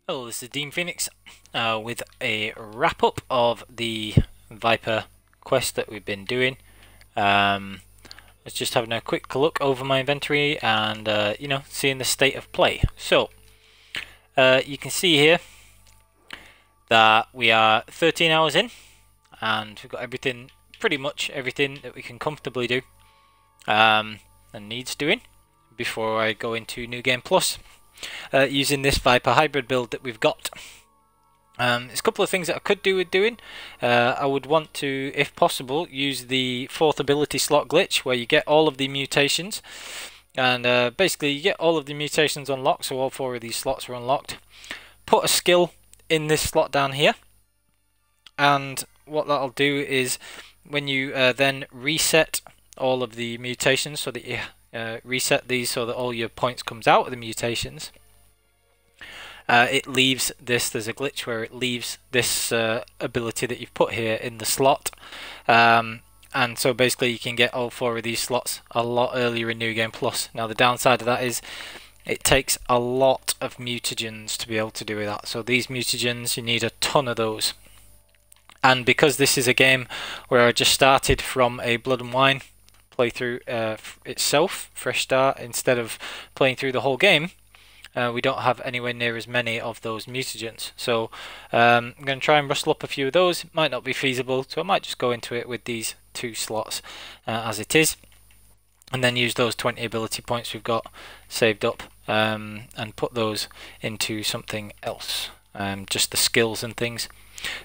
Hello, this is Dean Phoenix with a wrap up of the Viper quest that we've been doing. Was just having a quick look over my inventory and seeing the state of play. So you can see here that we are 13 hours in and we've got everything, pretty much everything that we can comfortably do and needs doing before I go into New Game Plus using this Viper hybrid build that we've got. There's a couple of things that I could do with doing. I would want to, if possible, use the fourth ability slot glitch where you get all of the mutations. And basically you get all of the mutations unlocked, so all 4 of these slots are unlocked. Put a skill in this slot down here. And what that'll do is when you then reset all of the mutations, so that you reset these so that all your points comes out of the mutations, it leaves this, there's a glitch where it leaves this ability that you've put here in the slot. And so basically you can get all 4 of these slots a lot earlier in New Game Plus. Now the downside of that is it takes a lot of mutagens to be able to do that. So these mutagens, you need a ton of those. And because this is a game where I just started from a Blood and Wine playthrough itself, fresh start, instead of playing through the whole game, we don't have anywhere near as many of those mutagens. So I'm going to try and rustle up a few of those. It might not be feasible, so I might just go into it with these 2 slots as it is, and then use those 20 ability points we've got saved up and put those into something else, just the skills and things.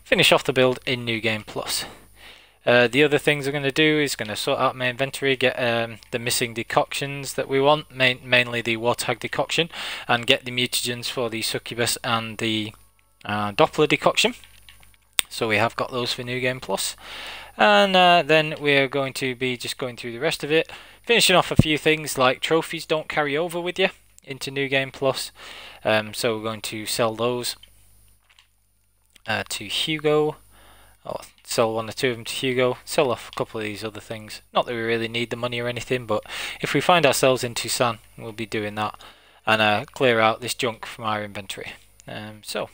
Finish off the build in New Game Plus. The other things I'm going to do is going to sort out my inventory, get the missing decoctions that we want, mainly the Warthog decoction, and get the mutagens for the Succubus and the Doppler decoction. So we have got those for New Game Plus. And then we're going to be just going through the rest of it, finishing off a few things like trophies don't carry over with you into New Game Plus. So we're going to sell those to Hugo. I'll sell 1 or 2 of them to Hugo, sell off a couple of these other things. Not that we really need the money or anything, but if we find ourselves in Tucson, we'll be doing that and clear out this junk from our inventory. So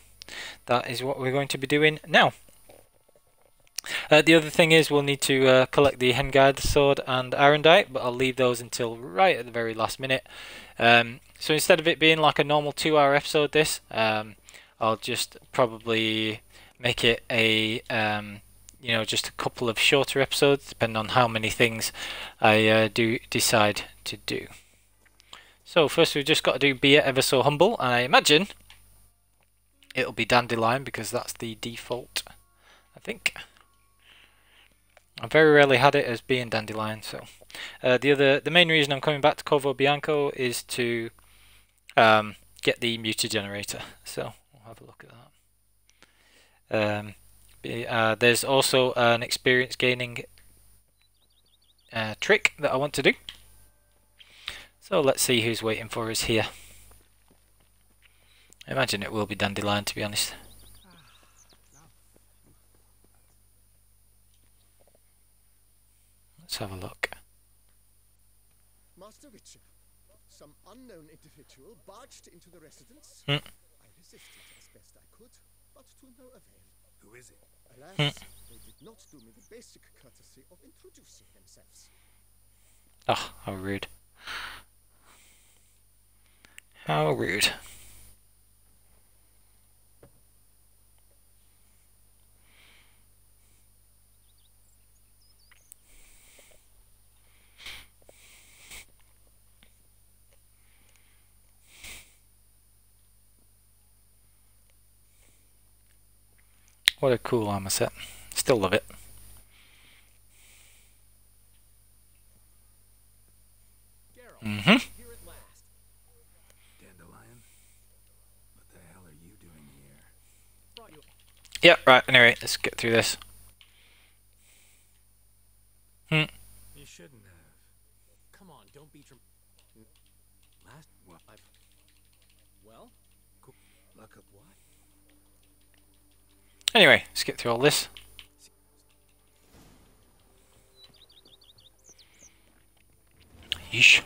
that is what we're going to be doing now. The other thing is we'll need to collect the Hengard sword and Arendite, but I'll leave those until right at the very last minute. So instead of it being like a normal 2-hour episode, I'll just probably make it a just a couple of shorter episodes, depending on how many things I do decide to do. So first we've just got to do Be It Ever So Humble, and I imagine it'll be Dandelion because that's the default, I think. I very rarely had it as being Dandelion. So the main reason I'm coming back to Corvo Bianco is to get the mutagenerator. So we'll have a look at that. There's also an experience gaining trick that I want to do. So let's see who's waiting for us here. I imagine it will be Dandelion, to be honest. Let's have a look. Master Witcher, some unknown individual barged into the residence. I resisted as best I could, but to no avail. Who is it? Alas, they did not do me the basic courtesy of introducing themselves. Oh, how rude. How rude. What a cool armor set. Still love it. Here at last. Dandelion? What the hell are you doing here? Yeah, right, anyway, let's get through this. You shouldn't have. Come on, don't be Last what? Well? Cool. Look up what? Anyway, let's get through all this. Yeesh.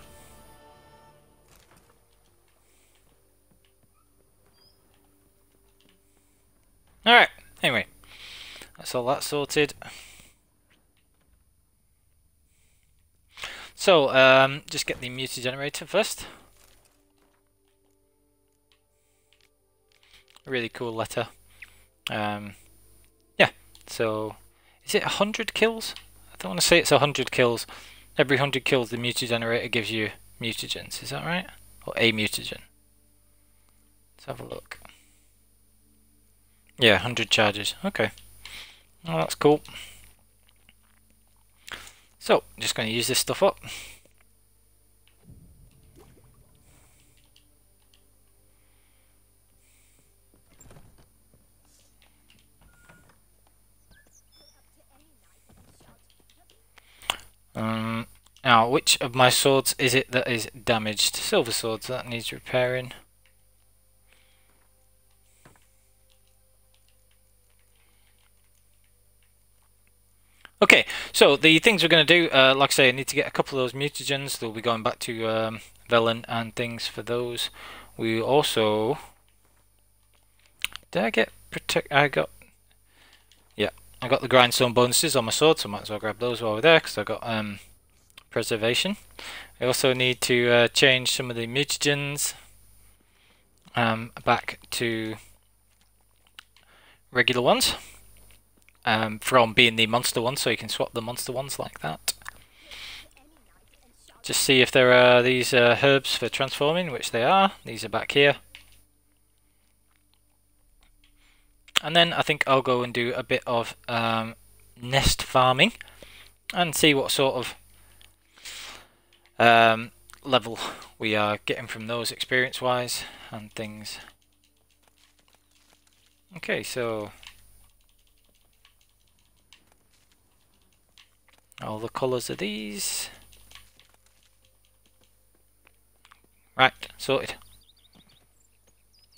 Alright, anyway. That's all that sorted. So, just get the mutant generator first. Really cool letter. Yeah, so is it 100 kills? I don't want to say it's 100 kills. Every 100 kills the mutant generator gives you mutagens, is that right? Or a mutagen. Let's have a look. Yeah, 100 charges. Okay. Well, that's cool. So, just going to use this stuff up. Now, which of my swords is it that is damaged? Silver swords, that needs repairing. Okay, so the things we're going to do, like I say, I need to get a couple of those mutagens. They'll be going back to Velen and things for those. We also... Did I get protect? Yeah, I got the grindstone bonuses on my sword, so I might as well grab those while we're there, because I got preservation. I also need to change some of the mutagens back to regular ones. From being the monster ones, so you can swap the monster ones like that. Just see if there are these herbs for transforming, which they are. These are back here. And then I think I'll go and do a bit of nest farming and see what sort of level we are getting from those experience wise and things. Okay, so all the colours of these. Right, sorted.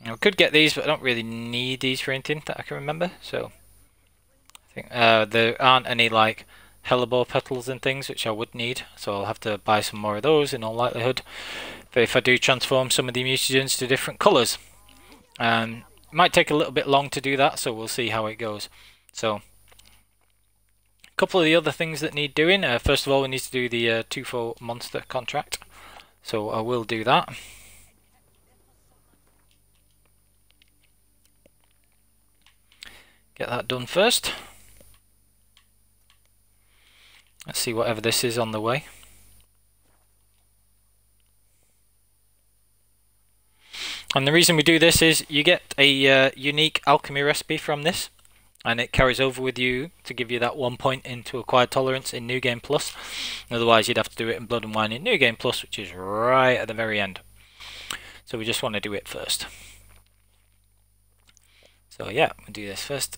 I could get these, but I don't really need these for anything that I can remember. So I think there aren't any like hellebore petals and things which I would need, so I'll have to buy some more of those in all likelihood. But if I do transform some of the mutagens to different colours, it might take a little bit long to do that, so we'll see how it goes. So a couple of the other things that need doing. First of all, we need to do the TUFO monster contract, so I will do that. Get that done first. Let's see whatever this is on the way. And the reason we do this is you get a unique alchemy recipe from this, and it carries over with you to give you that 1 point into acquired tolerance in New Game Plus. Otherwise you'd have to do it in Blood and Wine in New Game Plus, which is right at the very end. So we just want to do it first. So yeah, we'll do this first.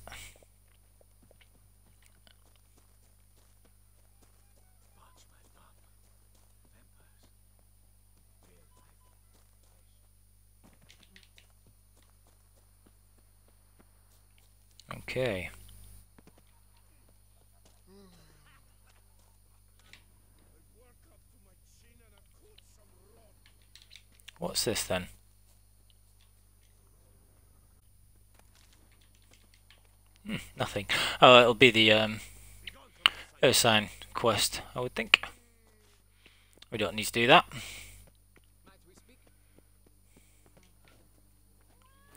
Okay. What's this then? Nothing. Oh, it'll be the URSINE quest, I would think. We don't need to do that.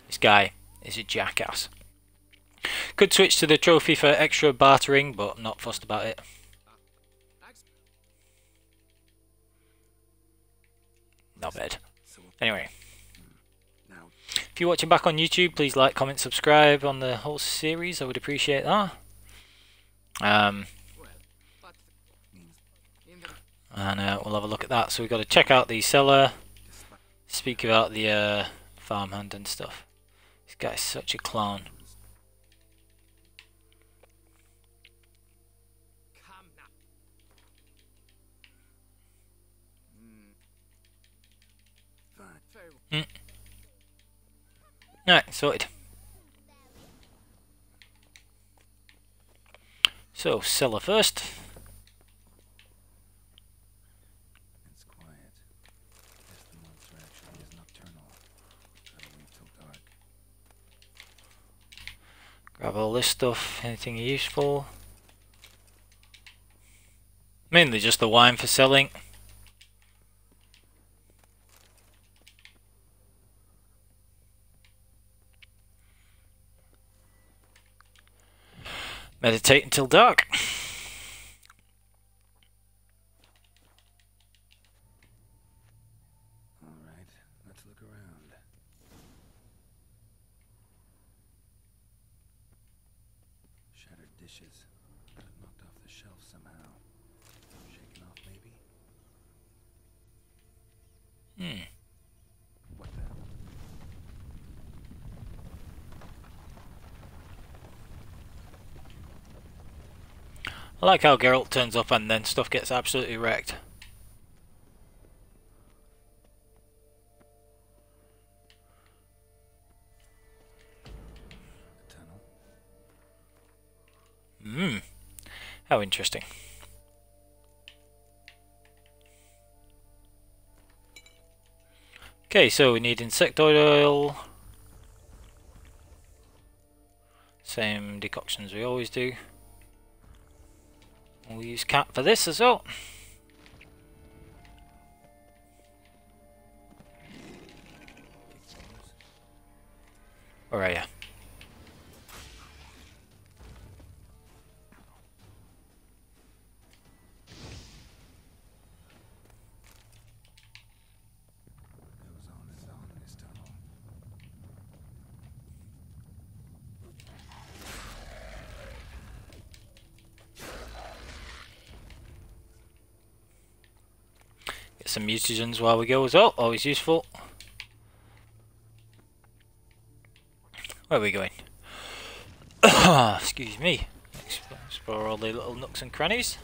This guy is a jackass. Could switch to the trophy for extra bartering, but I'm not fussed about it. Not bad. Anyway. If you're watching back on YouTube, please like, comment, subscribe on the whole series. I would appreciate that. And we'll have a look at that. So we've got to check out the seller, speak about the farmhand and stuff. This guy's such a clown. Alright, sorted. So, seller first. It's quiet. Guess the monster actually is nocturnal. Gotta wait till dark. Grab all this stuff, anything useful. Mainly just the wine for selling. Meditate until dark. Alright, let's look around. Shattered dishes. Got knocked off the shelf somehow. Shaken off, maybe? What the? I like how Geralt turns up and then stuff gets absolutely wrecked. A tunnel? How interesting. Okay, so we need insectoid oil. Same decoctions we always do. We'll use cat for this as well. Where are you? Goes on in this tunnel. Get some mutagens while we go as well, always useful. Where are we going? Excuse me. Explore all the little nooks and crannies.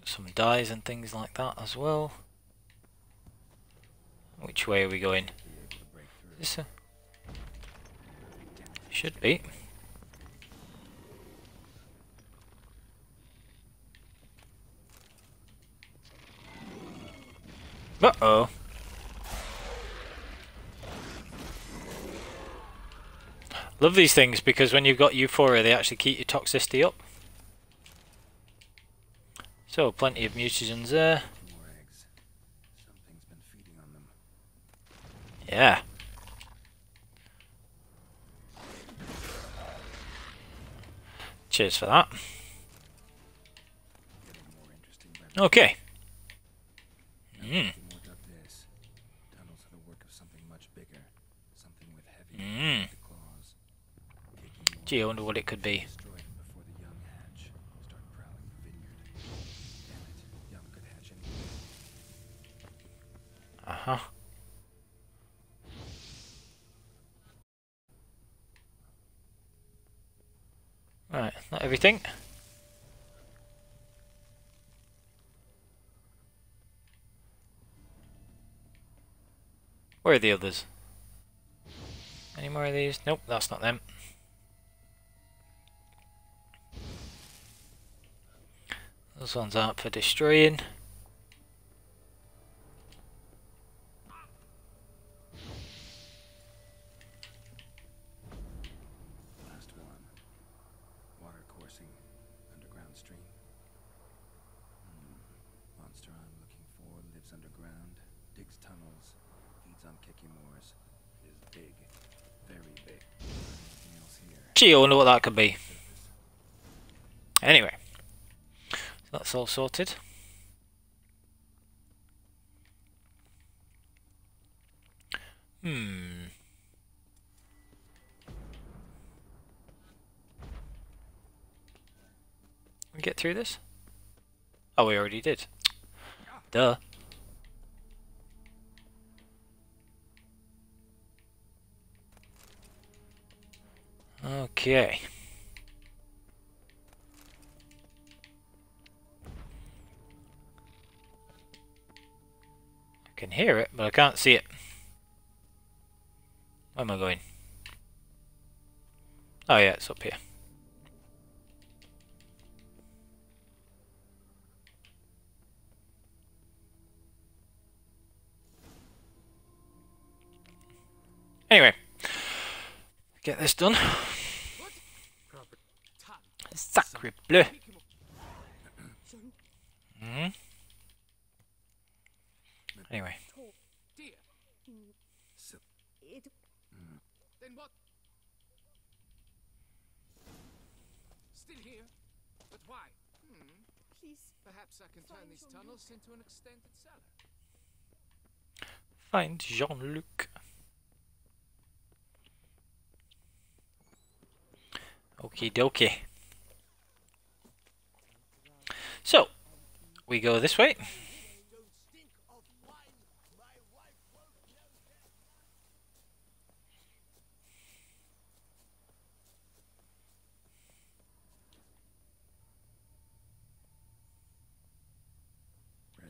Some dyes and things like that as well. Which way are we going? This should be. Uh-oh. Love these things because when you've got euphoria they actually keep your toxicity up. So plenty of mutagens there. More eggs. Something's been feeding on them. Yeah. Cheers for that. Getting more interesting by Okay. More dug this. Tunnels are the work of something much bigger. Something with heavy claws. Taking more Gee, I wonder what it could be. destroy them before the young hatch. Start prowling the vineyard. Damn it. Young could hatch anything. Uh-huh. Right, not everything. Where are the others? Any more of these? Nope, that's not them. Those ones aren't for destroying. Last one. Water coursing. Underground stream. Monster I'm looking for lives underground. Digs tunnels. Feeds on Kikimores. Is big. Very big. Anything else here? Gee, I wonder what that could be. Anyway. So that's all sorted. We get through this? Oh, we already did. Duh. Okay. I can hear it, but I can't see it. Where am I going? Oh yeah, it's up here. Anyway, get this done. What? Proper tongue. Sacre bleu. Pick him up. Son, Anyway, talk. Dear. So, It. Then what? Still here? But why? Please. Perhaps I can turn these tunnels into an extended cellar. find Jean-Luc. Okie dokie. So, we go this way.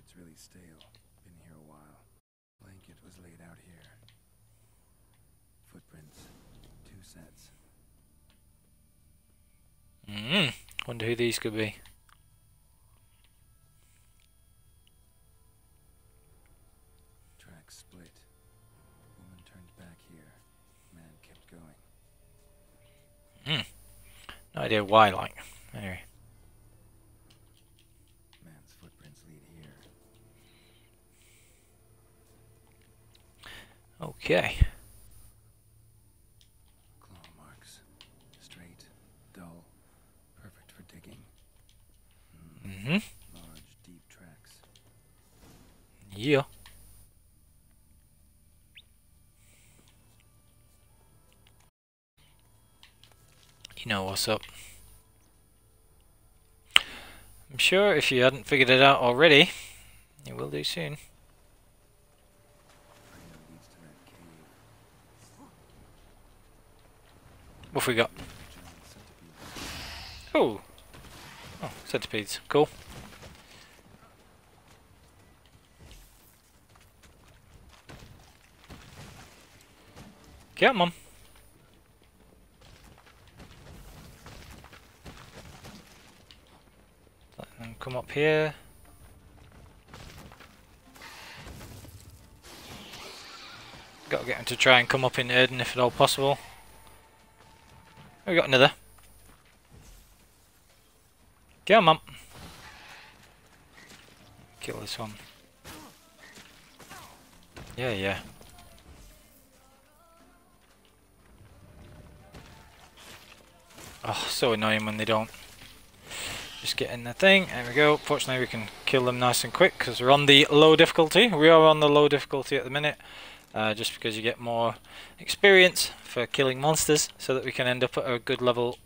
bread's really stale. Been here a while. Blanket was laid out here. Footprints. 2 sets. Wonder who these could be. Tracks split. Woman turned back here. Man kept going. No idea why, like. Anyway. Man's footprints lead here. Okay. Claw marks. Straight. Dull. Perfect for digging. Large, deep tracks. Yeah. You know what's up. I'm sure if you hadn't figured it out already, you will do soon. Trail leads to that cave. What have we got? Giant centipede. Oh! Oh, centipedes. Cool. Come on. Let them come up here. Gotta get him to try and come up in Erden if at all possible. We got another. Come on. Kill this one. Yeah, yeah. Oh, so annoying when they don't. Just get in the thing. There we go. Fortunately, we can kill them nice and quick because we're on the low difficulty. We are on the low difficulty at the minute. Just because you get more experience for killing monsters so that we can end up at a good level.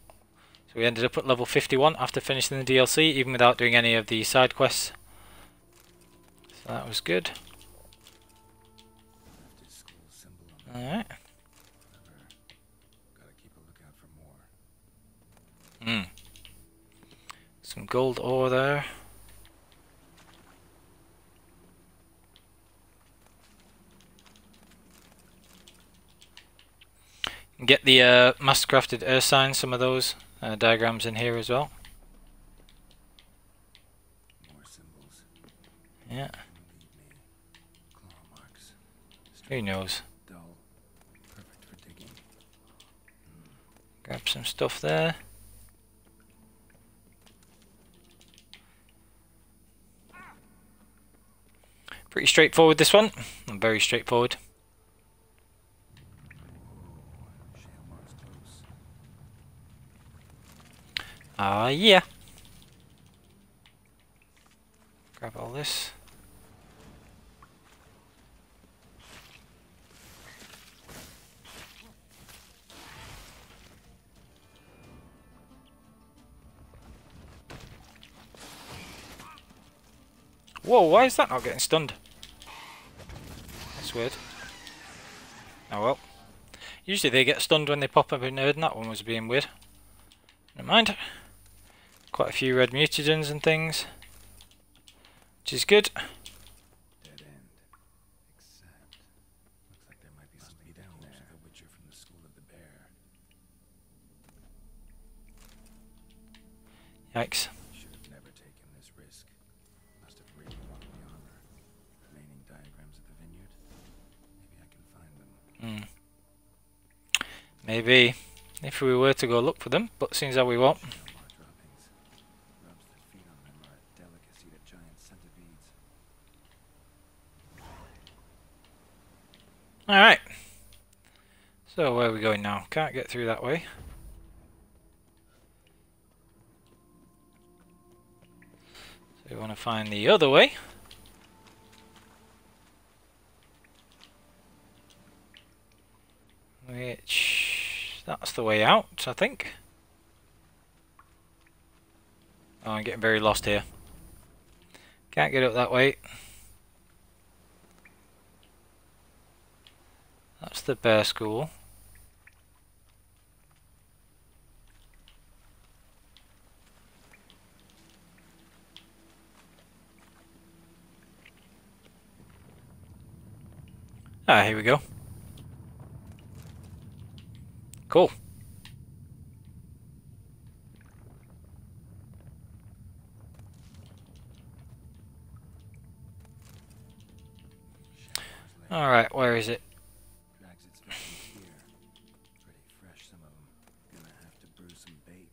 So we ended up at level 51 after finishing the DLC, even without doing any of the side quests. So that was good. Left his school symbol on the Alright. Clever. Gotta keep a lookout for more. Some gold ore there. Get the mastercrafted URSINE, some of those diagrams in here as well. More symbols. Yeah, Lead me. Claw marks. who knows. Dull. Perfect for digging. Grab some stuff there. Pretty straightforward, this one. Very straightforward. Shale marks close. Yeah. Grab all this. Whoa, why is that not getting stunned? That's weird. Oh well. Usually they get stunned when they pop up in Erden. That one was being weird. Never mind. Quite a few red mutagens and things, which is good. Dead end. Except. Looks like there might be somebody down there. The Witcher from the School of the Bear. Yikes. Should have never taken this risk. Must have really wanted the armor. Remaining diagrams of the vineyard. Maybe I can find them. Maybe if we were to go look for them, but seems how we won't. Shell mar droppings. Grubs that feed on them are a delicacy to giant centipedes. Alright. So where are we going now? Can't get through that way. So we want to find the other way. Which... that's the way out, I think. Oh, I'm getting very lost here. Can't get up that way. That's the bear school. Ah, here we go. Cool. Alright, where is it? Drags its victims here. Pretty fresh, some of them. Gonna have to brew some bait.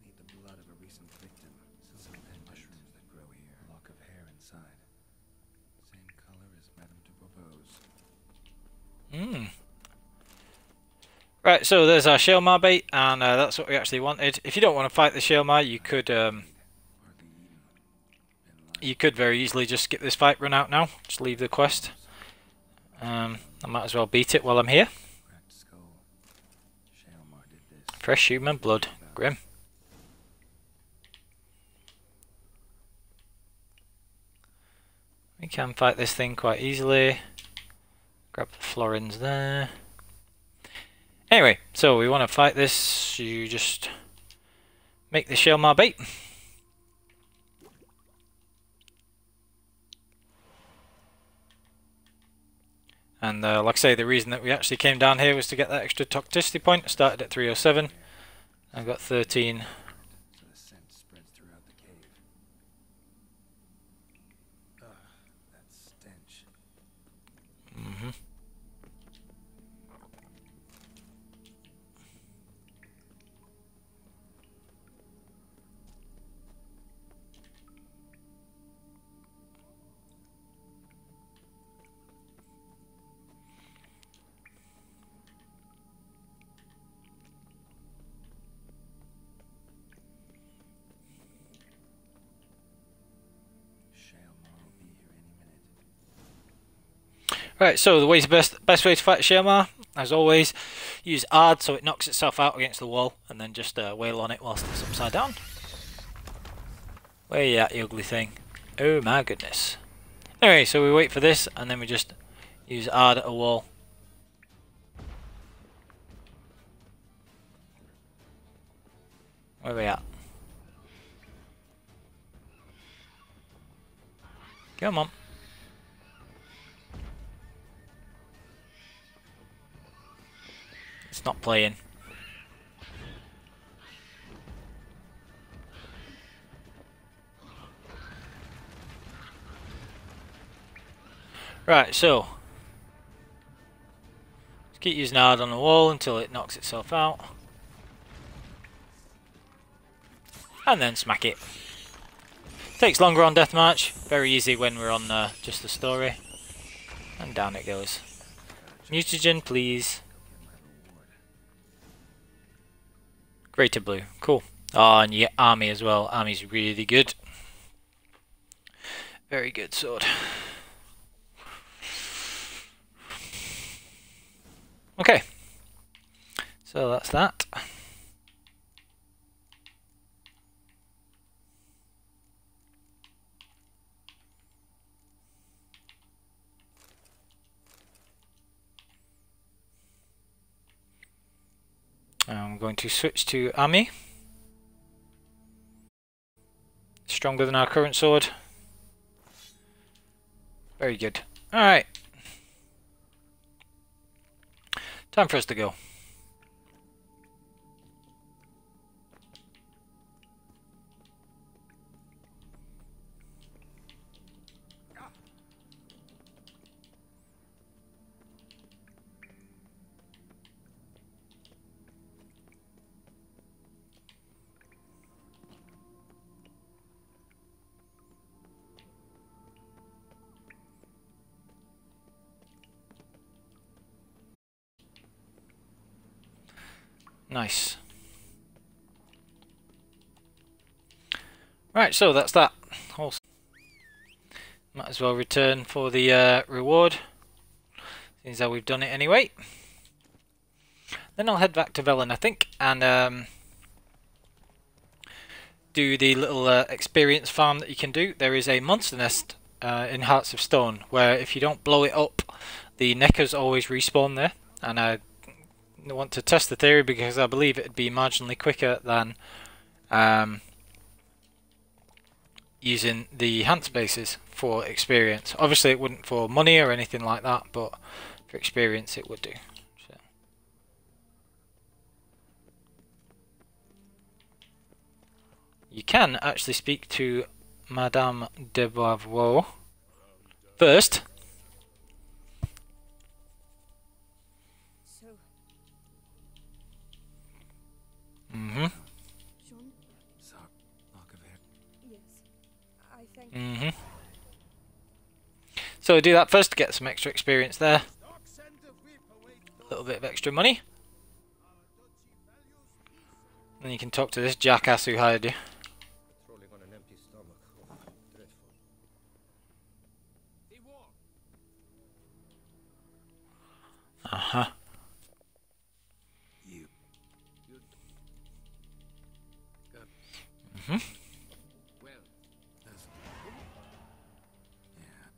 Need the blood of a recent victim. Some pet mushrooms that grow here. A lock of hair inside. Same color as Madame de Propose. Right, so there's our Shelmar bait, and that's what we actually wanted. If you don't want to fight the Shelmar, you could very easily just skip this fight, run out now, just leave the quest. I might as well beat it while I'm here. Cracked skull. Shelmar did this. Fresh human blood, grim. We can fight this thing quite easily. Grab the florins there. Anyway, so we want to fight this. You just make the Shelmar bait. And like I say, the reason that we actually came down here was to get that extra toxicity point. I started at 307. I got 13. So the scent spreads throughout the cave. Ugh, that stench. Shelmar will be here any minute. Right, so the best way to fight Shelmar, as always, use ARD so it knocks itself out against the wall, and then just wail on it whilst it's upside down. Where you at, you ugly thing? Oh my goodness. Anyway, so we wait for this, and then we just use ARD at a wall. Where are we at? Come on. It's not playing. Right, so just keep using ARD on the wall until it knocks itself out. And then smack it. Takes longer on deathmatch, very easy when we're on just the story. And down it goes. Mutagen, please. Greater blue, cool. Oh, and you get army as well. Army's really good. Very good sword. Okay. So that's that. I'm going to switch to Ami. Stronger than our current sword. Very good. Alright. Time for us to go. Nice. Right, so that's that. Also, might as well return for the reward, seeing how we've done it anyway. Then I'll head back to Velen, I think, and do the little experience farm that you can do. There is a monster nest in Hearts of Stone, where if you don't blow it up, the Neckers always respawn there, and I want to test the theory because I believe it'd be marginally quicker than using the hand spaces for experience. Obviously it wouldn't for money or anything like that, but for experience it would do. So. You can actually speak to Madame de Boiveau first. So, Mm-hmm. Jean, So, lock of hair. yes, I thank Mm-hmm. So do that first to get some extra experience there. A little bit of extra money. Then you can talk to this jackass who hired you. Patrolling on an empty stomach. Oh, dreadful. Uh-huh. You. Mm-hmm. Well, that's... Yeah.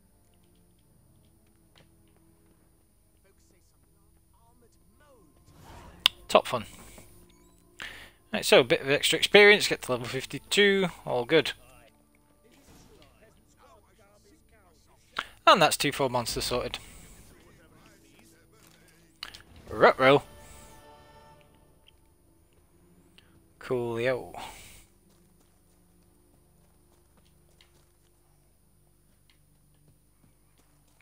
Top fun. Right, so a bit of extra experience, get to level 52, all good. And that's TUFO monsters sorted. Ruh-roh. Coolio.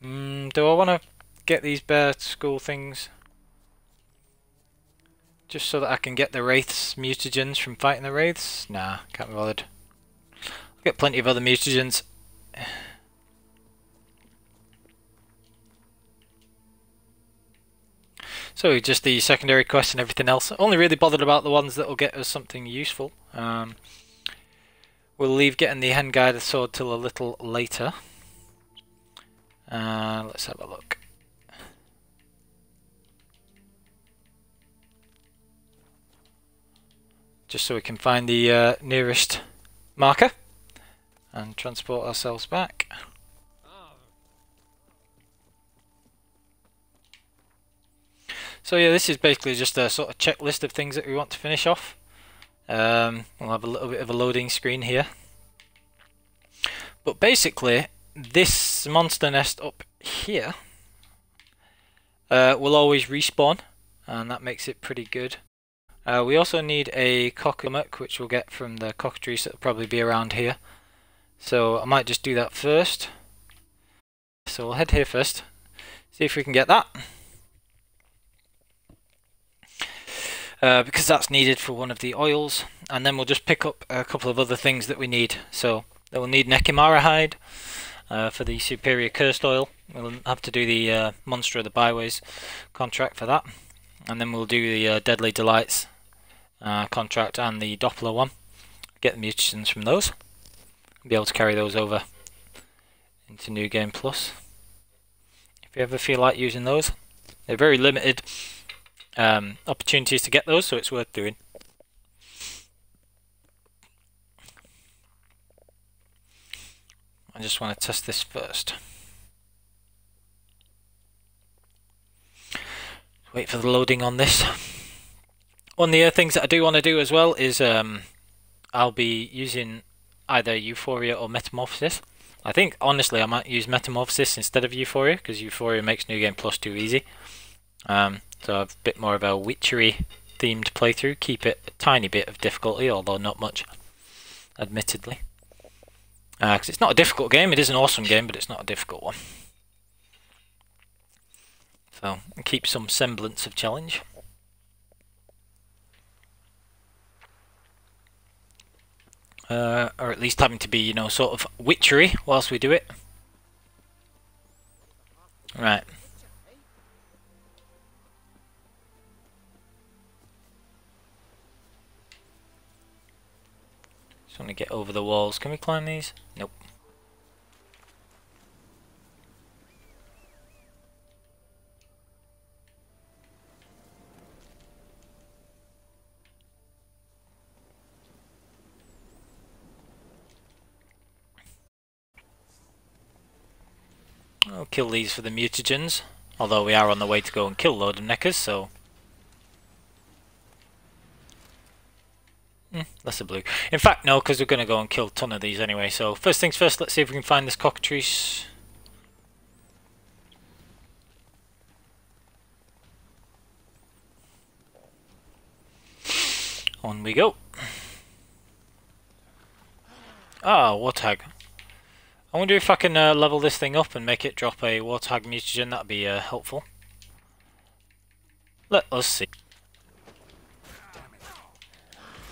Do I want to get these bear school things? Just so that I can get the Wraiths mutagens from fighting the Wraiths? Nah, can't be bothered. I'll get plenty of other mutagens. So just the secondary quests and everything else. Only really bothered about the ones that will get us something useful. We'll leave getting the Hen Guided Sword till a little later. Let's have a look. Just so we can find the nearest marker and transport ourselves back. So yeah, this is basically just a sort of checklist of things that we want to finish off. We'll have a little bit of a loading screen here. But basically, this monster nest up here will always respawn, and that makes it pretty good. We also need a cockatoo, which we'll get from the cockatrice that will probably be around here. So I might just do that first. So we'll head here first, see if we can get that. Because that's needed for one of the oils, and then we'll just pick up a couple of other things that we need. So we'll need Nekimara hide for the superior cursed oil. We'll have to do the Monster of the Byways contract for that, and then we'll do the Deadly Delights contract and the Doppler one. Get the mutations from those. Be able to carry those over into New Game Plus if you ever feel like using those. They're very limited opportunities to get those, so it's worth doing. I just want to test this first. Wait for the loading on this. One of the other things that I do want to do as well is I'll be using either Euphoria or Metamorphosis. I think honestly I might use Metamorphosis instead of Euphoria, because Euphoria makes New Game Plus too easy. So a bit more of a witchery themed playthrough, keep it a tiny bit of difficulty, although not much, admittedly. Because it's not a difficult game, it is an awesome game, but it's not a difficult one. So, keep some semblance of challenge. Or at least having to be, you know, sort of witchery whilst we do it. Right. Just want to get over the walls. Can we climb these? Nope. I'll kill these for the mutagens, although we are on the way to go and kill a load of neckers, so... less of blue. In fact, no, because we're going to go and kill a ton of these anyway, so first things first, let's see if we can find this cockatrice. On we go. Ah, warthog. I wonder if I can level this thing up and make it drop a warthog mutagen. That'd be helpful. Let us see.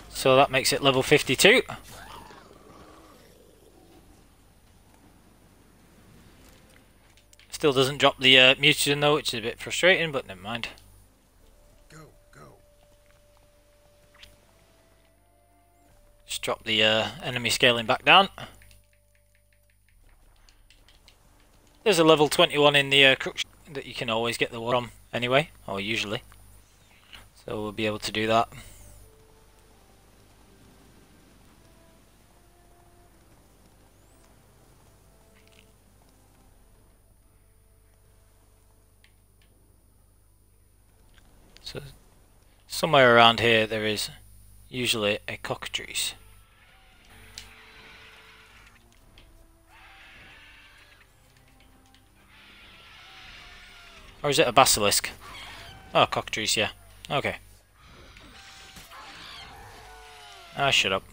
So that makes it level 52. Still doesn't drop the mutagen though, which is a bit frustrating, but never mind. Go, go. Just drop the enemy scaling back down. There's a level 21 in the crux that you can always get the war from anyway, or usually. So we'll be able to do that. So somewhere around here there is usually a cockatrice. Or is it a basilisk? Oh, cockatrice, yeah. Okay. Ah, shut up.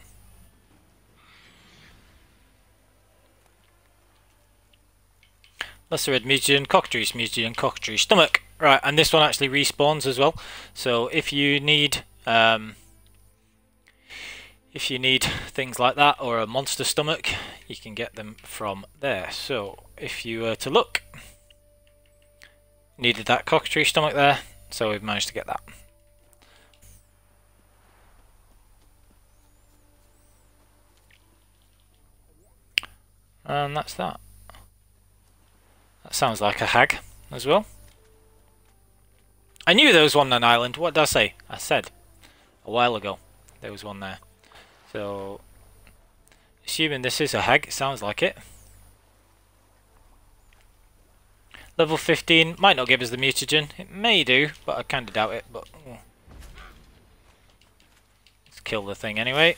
Lesser red mutagen, cockatrice mutagen, cockatrice stomach. Right, and this one actually respawns as well. So if you need things like that or a monster stomach, you can get them from there. So if you were to look, needed that cockatrice stomach there, so we've managed to get that. And that's that. That sounds like a hag as well. I knew there was one on an island. What did I say? I said a while ago there was one there. So, assuming this is a hag, it sounds like it. Level 15 might not give us the mutagen. It may do, but I kind of doubt it. But let's kill the thing anyway.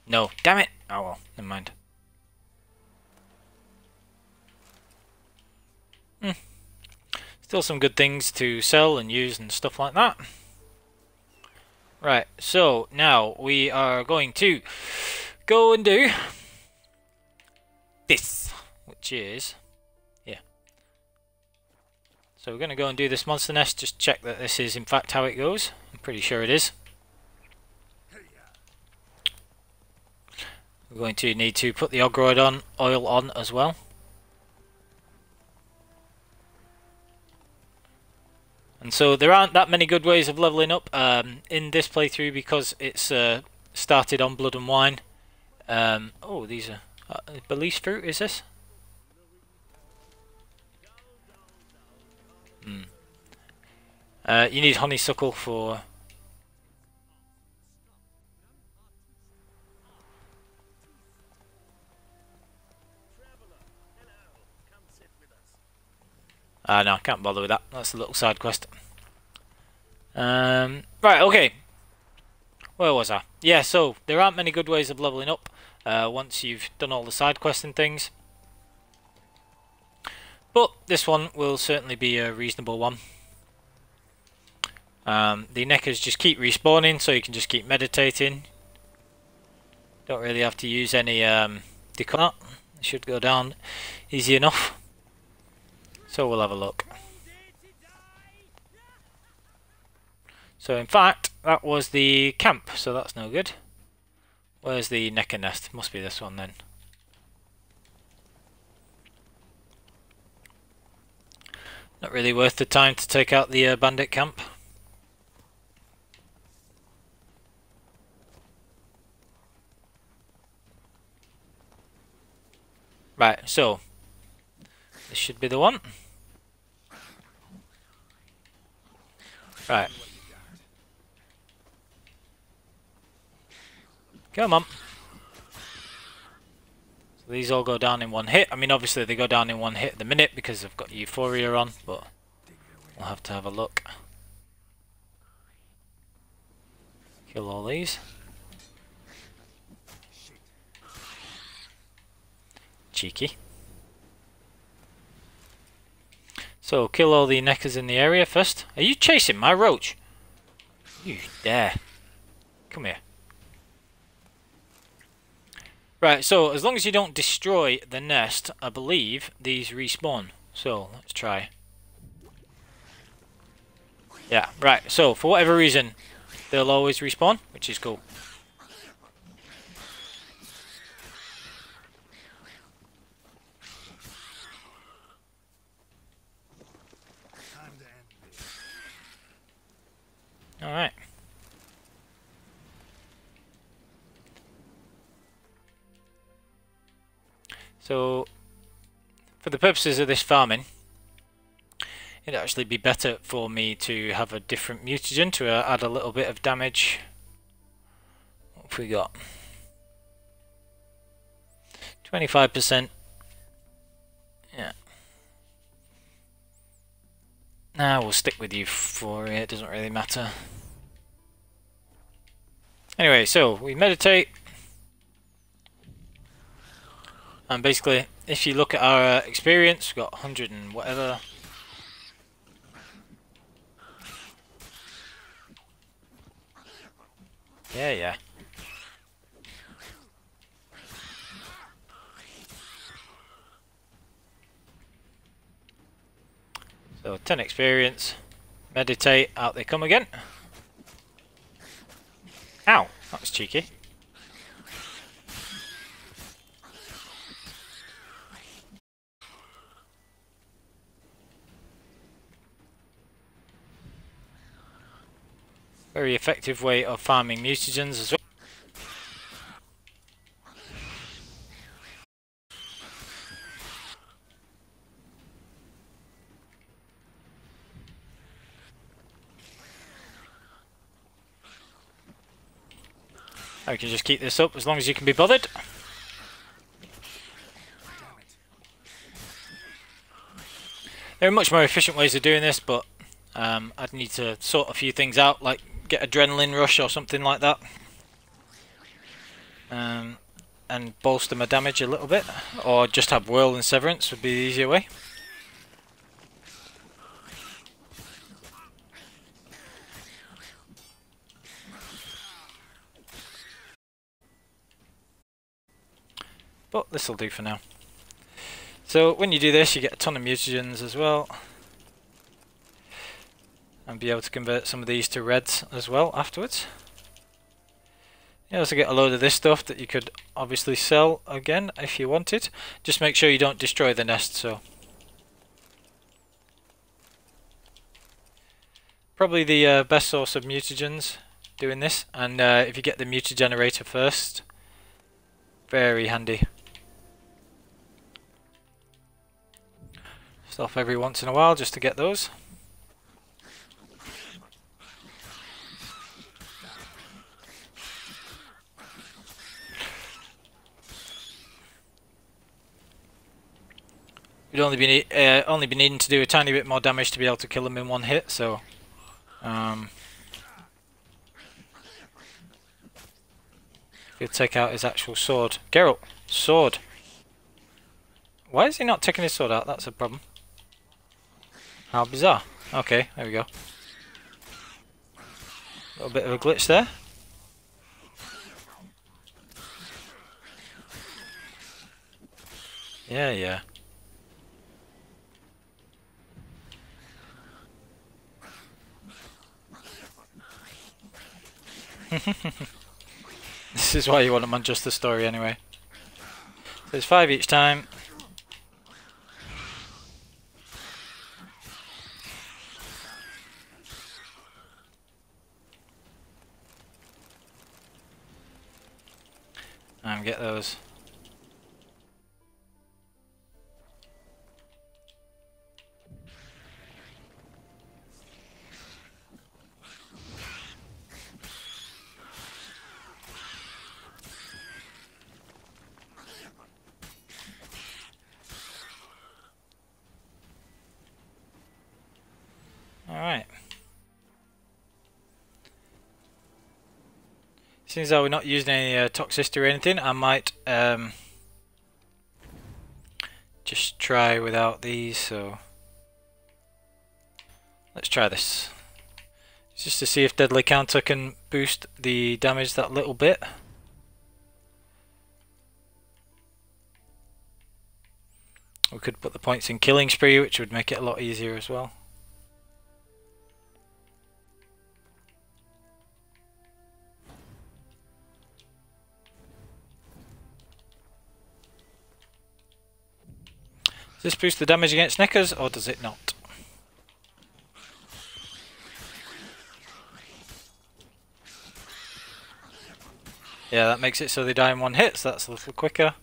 No, damn it! Oh well, never mind. Still some good things to sell and use and stuff like that. Right, so now we are going to go and do this, which is, yeah. So we're going to go and do this monster nest, just check that this is in fact how it goes. I'm pretty sure it is. We're going to need to put the ogroid oil on as well. And so there aren't that many good ways of leveling up in this playthrough because it's started on Blood and Wine. Oh, these are Belize fruit, is this? You need honeysuckle for... no, I can't bother with that. That's a little side quest. Right, okay. Where was I? Yeah, so there aren't many good ways of leveling up once you've done all the side quests and things. But this one will certainly be a reasonable one. The neckers just keep respawning, so you can just keep meditating. Don't really have to use any decoy. It should go down easy enough. So we'll have a look. So in fact, that was the camp, so that's no good. Where's the necker nest? Must be this one then. Not really worth the time to take out the bandit camp. Right, so this should be the one. Right. Come on. So these all go down in one hit. I mean, obviously they go down in one hit at the minute because I've got Euphoria on, but we'll have to have a look. Kill all these. Cheeky. So, kill all the neckers in the area first. Are you chasing my roach? You dare. Come here. Right, so as long as you don't destroy the nest, I believe these respawn. So, let's try. Yeah, right. So, for whatever reason, they'll always respawn, which is cool. Alright. So, for the purposes of this farming, it'd actually be better for me to have a different mutagen to add a little bit of damage. What have we got? 25%. Yeah. Nah, we'll stick with Euphoria, it doesn't really matter. Anyway, so we meditate. And basically, if you look at our experience, we've got 100 and whatever. Yeah. So 10 experience, meditate, out they come again. Ow, that was cheeky. Very effective way of farming mutagens as well. I can just keep this up as long as you can be bothered. There are much more efficient ways of doing this, but I'd need to sort a few things out, like get adrenaline rush or something like that, and bolster my damage a little bit, or just have whirl and severance would be the easier way. But this will do for now. So when you do this, you get a ton of mutagens as well, and be able to convert some of these to reds as well afterwards. You also get a load of this stuff that you could obviously sell again if you wanted. Just make sure you don't destroy the nest. So probably the best source of mutagens doing this, and if you get the mutagenerator first, very handy. Stop every once in a while just to get those. You'd only be needing to do a tiny bit more damage to be able to kill him in one hit, so he'll take out his actual sword. Geralt, sword. Why is he not taking his sword out? That's a problem. How bizarre. Okay, there we go. A little bit of a glitch there. Yeah. This is why you want them on just the story anyway. So it's 5 each time. time get those. Alright. Seems though we're not using any toxicity or anything, I might just try without these, so let's try this. Just to see if Deadly Counter can boost the damage that little bit. We could put the points in Killing Spree, which would make it a lot easier as well. Does this boost the damage against Snickers, or does it not? Yeah, that makes it so they die in one hit, so that's a little quicker.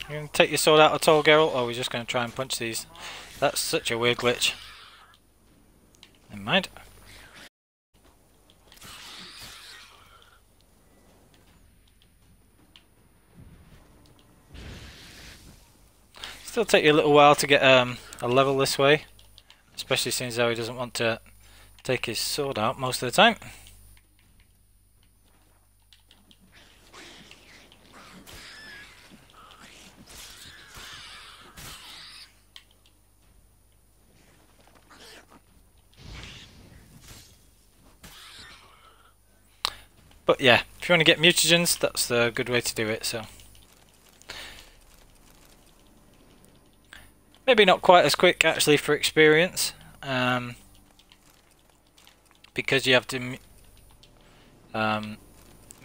You gonna take your sword out at all, Geralt, or are we just gonna try and punch these? That's such a weird glitch. Never mind. Still take you a little while to get a level this way, especially since he doesn't want to take his sword out most of the time. But yeah, if you want to get mutagens, that's the good way to do it. So maybe not quite as quick actually for experience, because you have to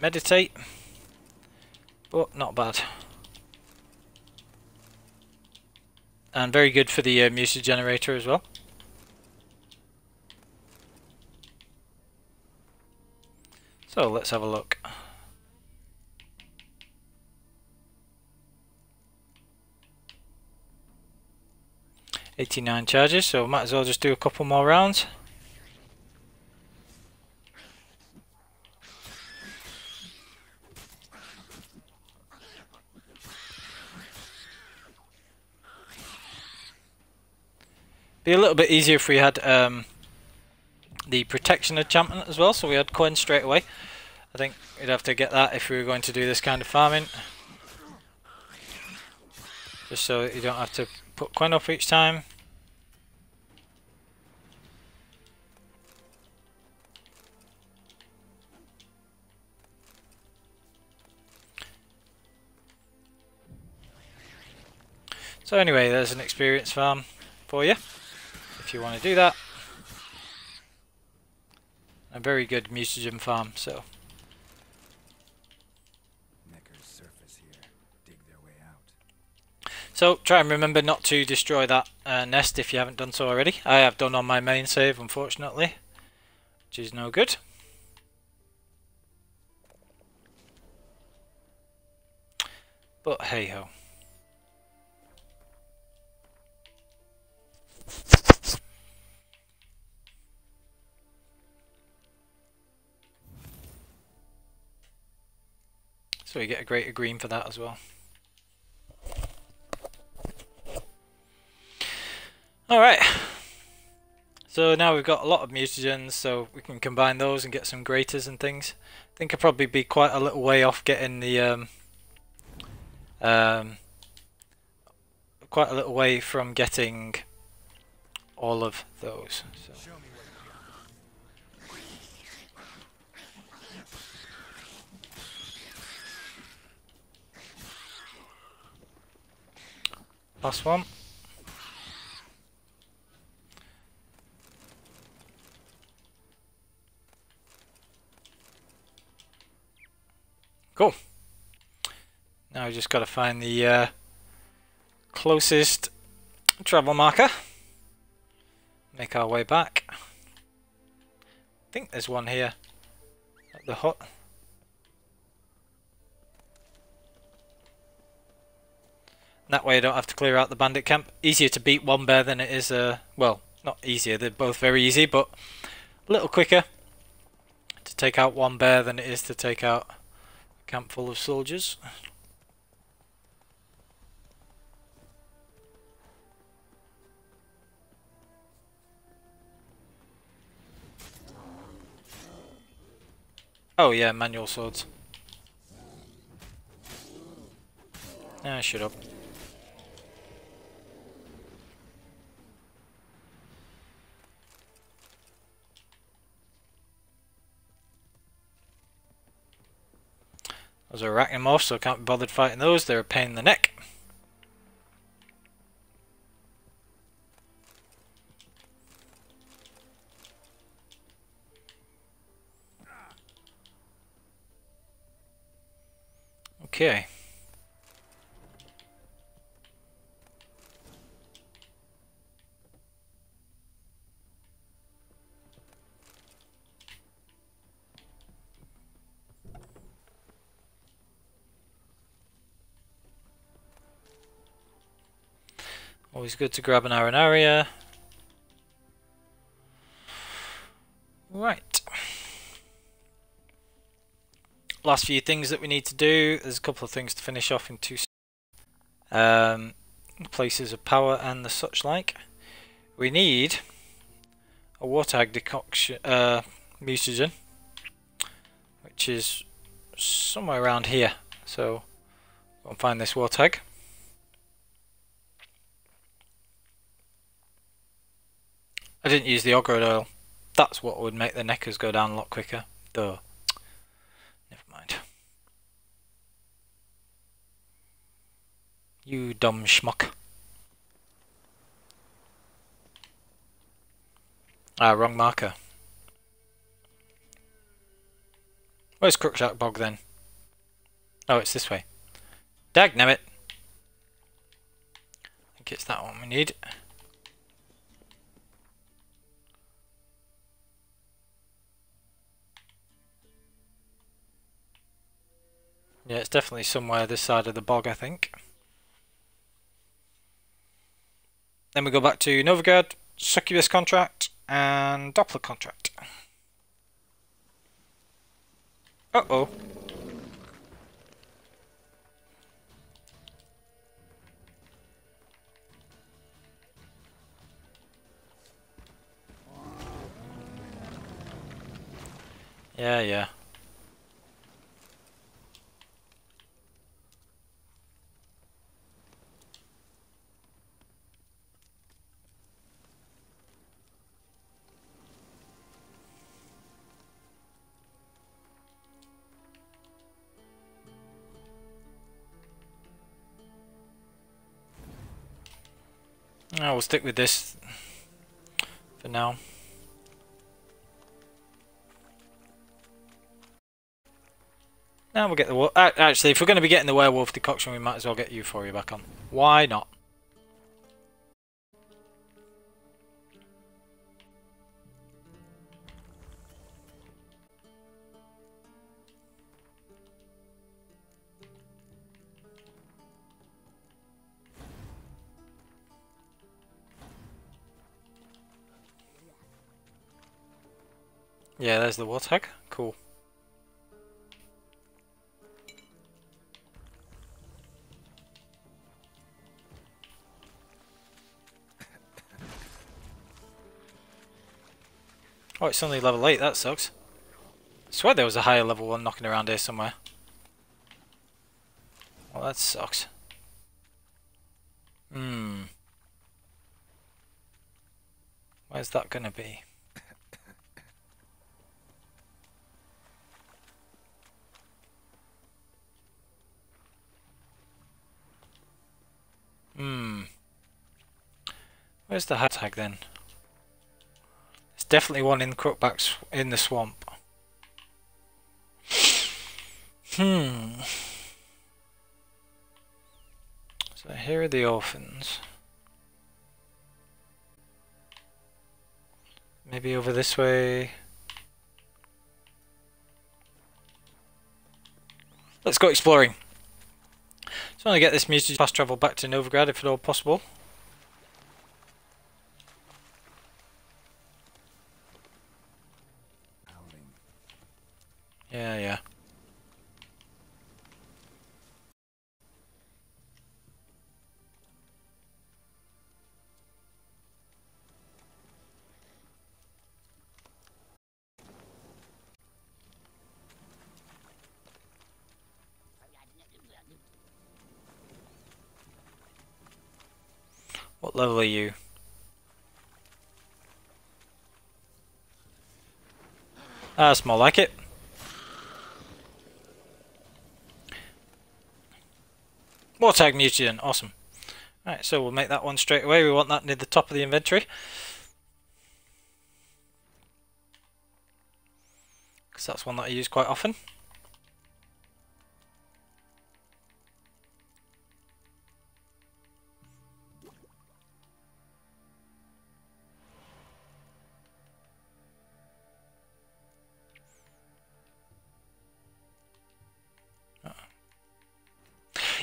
meditate, but not bad. And very good for the mutage generator as well. So let's have a look. $89 charges, so might as well just do a couple more rounds. Be a little bit easier if we had the protection enchantment as well, so we had Quen straight away. I think we'd have to get that if we were going to do this kind of farming, just so that you don't have to put Quen up each time. So anyway, there's an experience farm for you if you want to do that. A very good mutagen farm, so. Necker's surface here. Dig their way out. So try and remember not to destroy that nest if you haven't done so already. I have done on my main save, unfortunately, which is no good. But hey ho. So we get a greater green for that as well. Alright. So now we've got a lot of mutagens, so we can combine those and get some graters and things. I think I'll probably be quite a little way off getting the quite a little way from getting all of those. So. Last one. Cool. Now we just got to find the closest travel marker. Make our way back. I think there's one here at the hut. That way I don't have to clear out the bandit camp. Easier to beat one bear than it is, well, not easier, they're both very easy, but a little quicker to take out one bear than it is to take out a camp full of soldiers. Oh yeah, manual swords. Ah, shut up. Those are arachnomorphs, so I can't be bothered fighting those. They're a pain in the neck. Okay. Always good to grab an Arenaria. Right. Last few things that we need to do. There's a couple of things to finish off in two. Places of power and the such like. We need a warthog decoction mutagen, which is somewhere around here. So we'll find this warthog. I didn't use the Ogrod oil. That's what would make the neckers go down a lot quicker. Duh. Never mind. You dumb schmuck. Ah, wrong marker. Where's Crookshank Bog then? Oh, it's this way. Dagnabbit! I think it's that one we need. Yeah, it's definitely somewhere this side of the bog, I think. Then we go back to Novigrad, Succubus contract, and Doppler contract. Uh-oh. Yeah. We'll stick with this for now. Now we'll get the actually, if we're going to be getting the werewolf decoction, we might as well get Euphoria back on. Why not? Yeah, there's the warthog. Cool. Oh, it's only level 8, that sucks. I swear there was a higher level one knocking around here somewhere. Well, that sucks. Where's that gonna be? Where's the tag then? There's definitely one in Crookback's in the swamp. So here are the orphans. Maybe over this way. Let's go exploring. Just want to get this mutagen fast travel back to Novigrad if at all possible. Howling. Yeah. What level are you? That's more like it. Wartag mutagen, awesome. Alright, so we'll make that one straight away. We want that near the top of the inventory. Because that's one that I use quite often.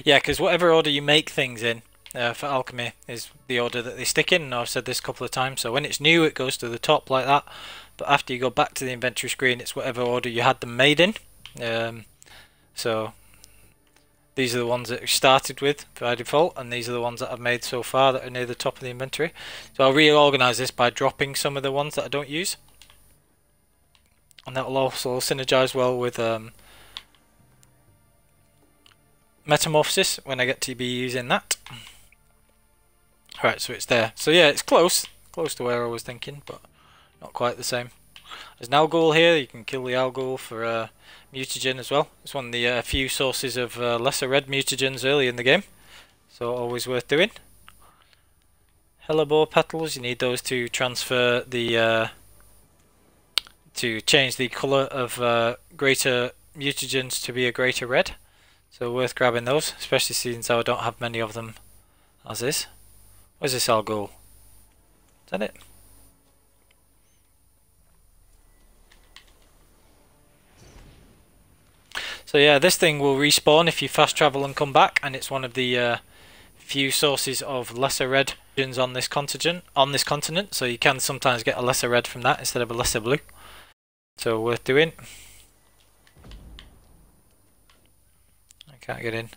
Yeah, because whatever order you make things in for alchemy is the order that they stick in. And I've said this a couple of times. So when it's new, it goes to the top like that. But after you go back to the inventory screen, it's whatever order you had them made in. So these are the ones that we started with by default, and these are the ones that I've made so far that are near the top of the inventory. So I'll reorganize this by dropping some of the ones that I don't use. And that will also synergize well with Metamorphosis when I get to be using that. Right, so it's there. So yeah, it's close to where I was thinking, but not quite the same. There's an Alghoul here. You can kill the Alghoul for mutagen as well. It's one of the few sources of lesser red mutagens early in the game, so always worth doing. Hellebore petals. You need those to transfer the to change the colour of greater mutagens to be a greater red. So worth grabbing those, especially since I don't have many of them as is. Where's this Alghoul? Is that it? So yeah, this thing will respawn if you fast travel and come back, and it's one of the few sources of lesser red on this continent. So you can sometimes get a lesser red from that instead of a lesser blue. So worth doing. I can't get in.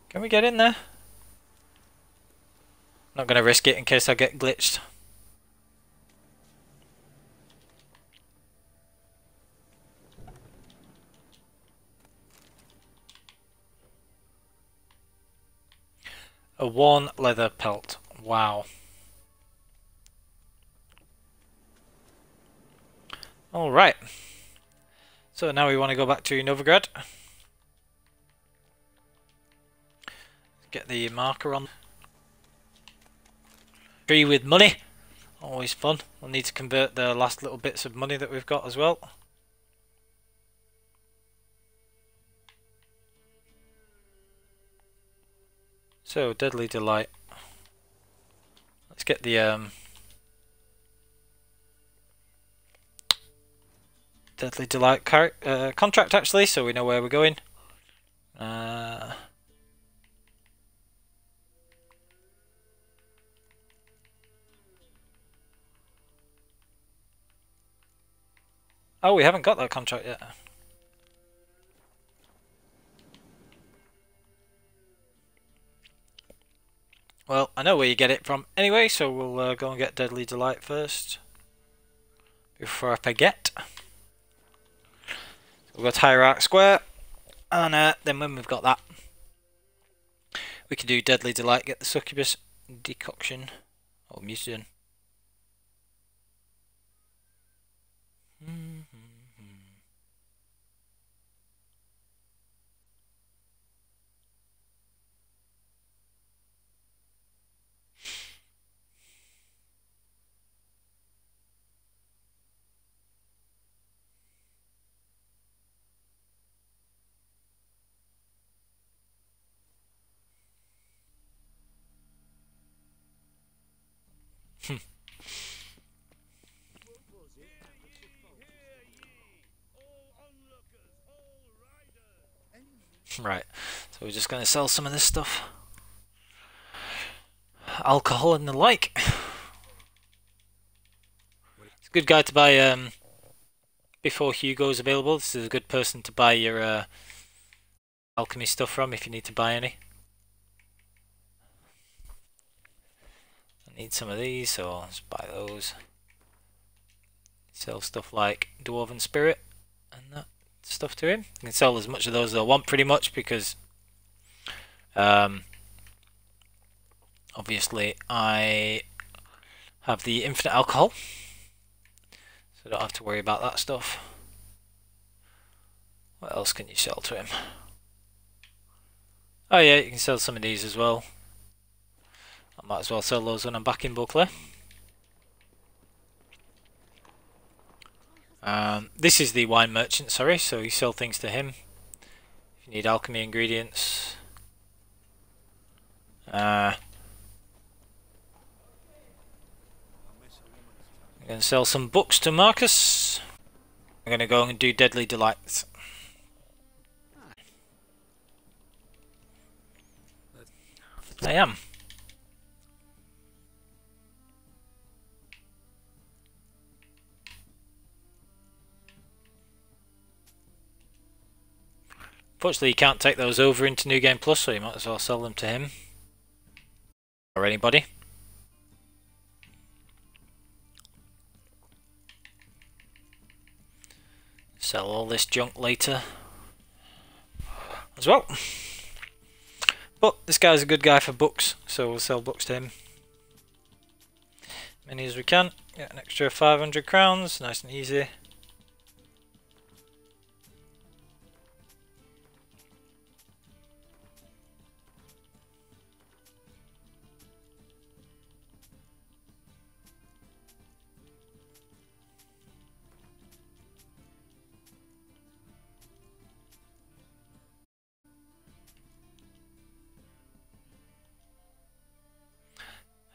Can we get in there? Not going to risk it in case I get glitched. A worn leather pelt. Wow. Alright. So now we want to go back to Novigrad. Get the marker on. Tree with money. Always fun. We'll need to convert the last little bits of money that we've got as well. So, Deadly Delight. Let's get the Deadly Delight contract actually, so we know where we're going. Oh, we haven't got that contract yet. Well, I know where you get it from anyway, so we'll go and get Deadly Delight first. Before I forget. We'll go to Hierarch Square, and then when we've got that, we can do Deadly Delight, get the Succubus decoction, or mutagen. Right, so we're just going to sell some of this stuff. Alcohol and the like. It's a good guy to buy before Hugo's available. This is a good person to buy your alchemy stuff from if you need to buy any. I need some of these, so let's buy those. Sell stuff like Dwarven Spirit and that stuff to him. You can sell as much of those as I want pretty much because obviously I have the infinite alcohol, so I don't have to worry about that stuff. What else can you sell to him? Oh yeah, you can sell some of these as well. I might as well sell those when I'm back in Buckley. This is the wine merchant, sorry, so you sell things to him. If you need alchemy ingredients. I'm going to sell some books to Marcus. I'm going to go and do Deadly Delights. I am. Unfortunately, you can't take those over into New Game Plus, so you might as well sell them to him. Or anybody. Sell all this junk later as well. But this guy's a good guy for books, so we'll sell books to him. Many as we can. Get an extra 500 crowns, nice and easy.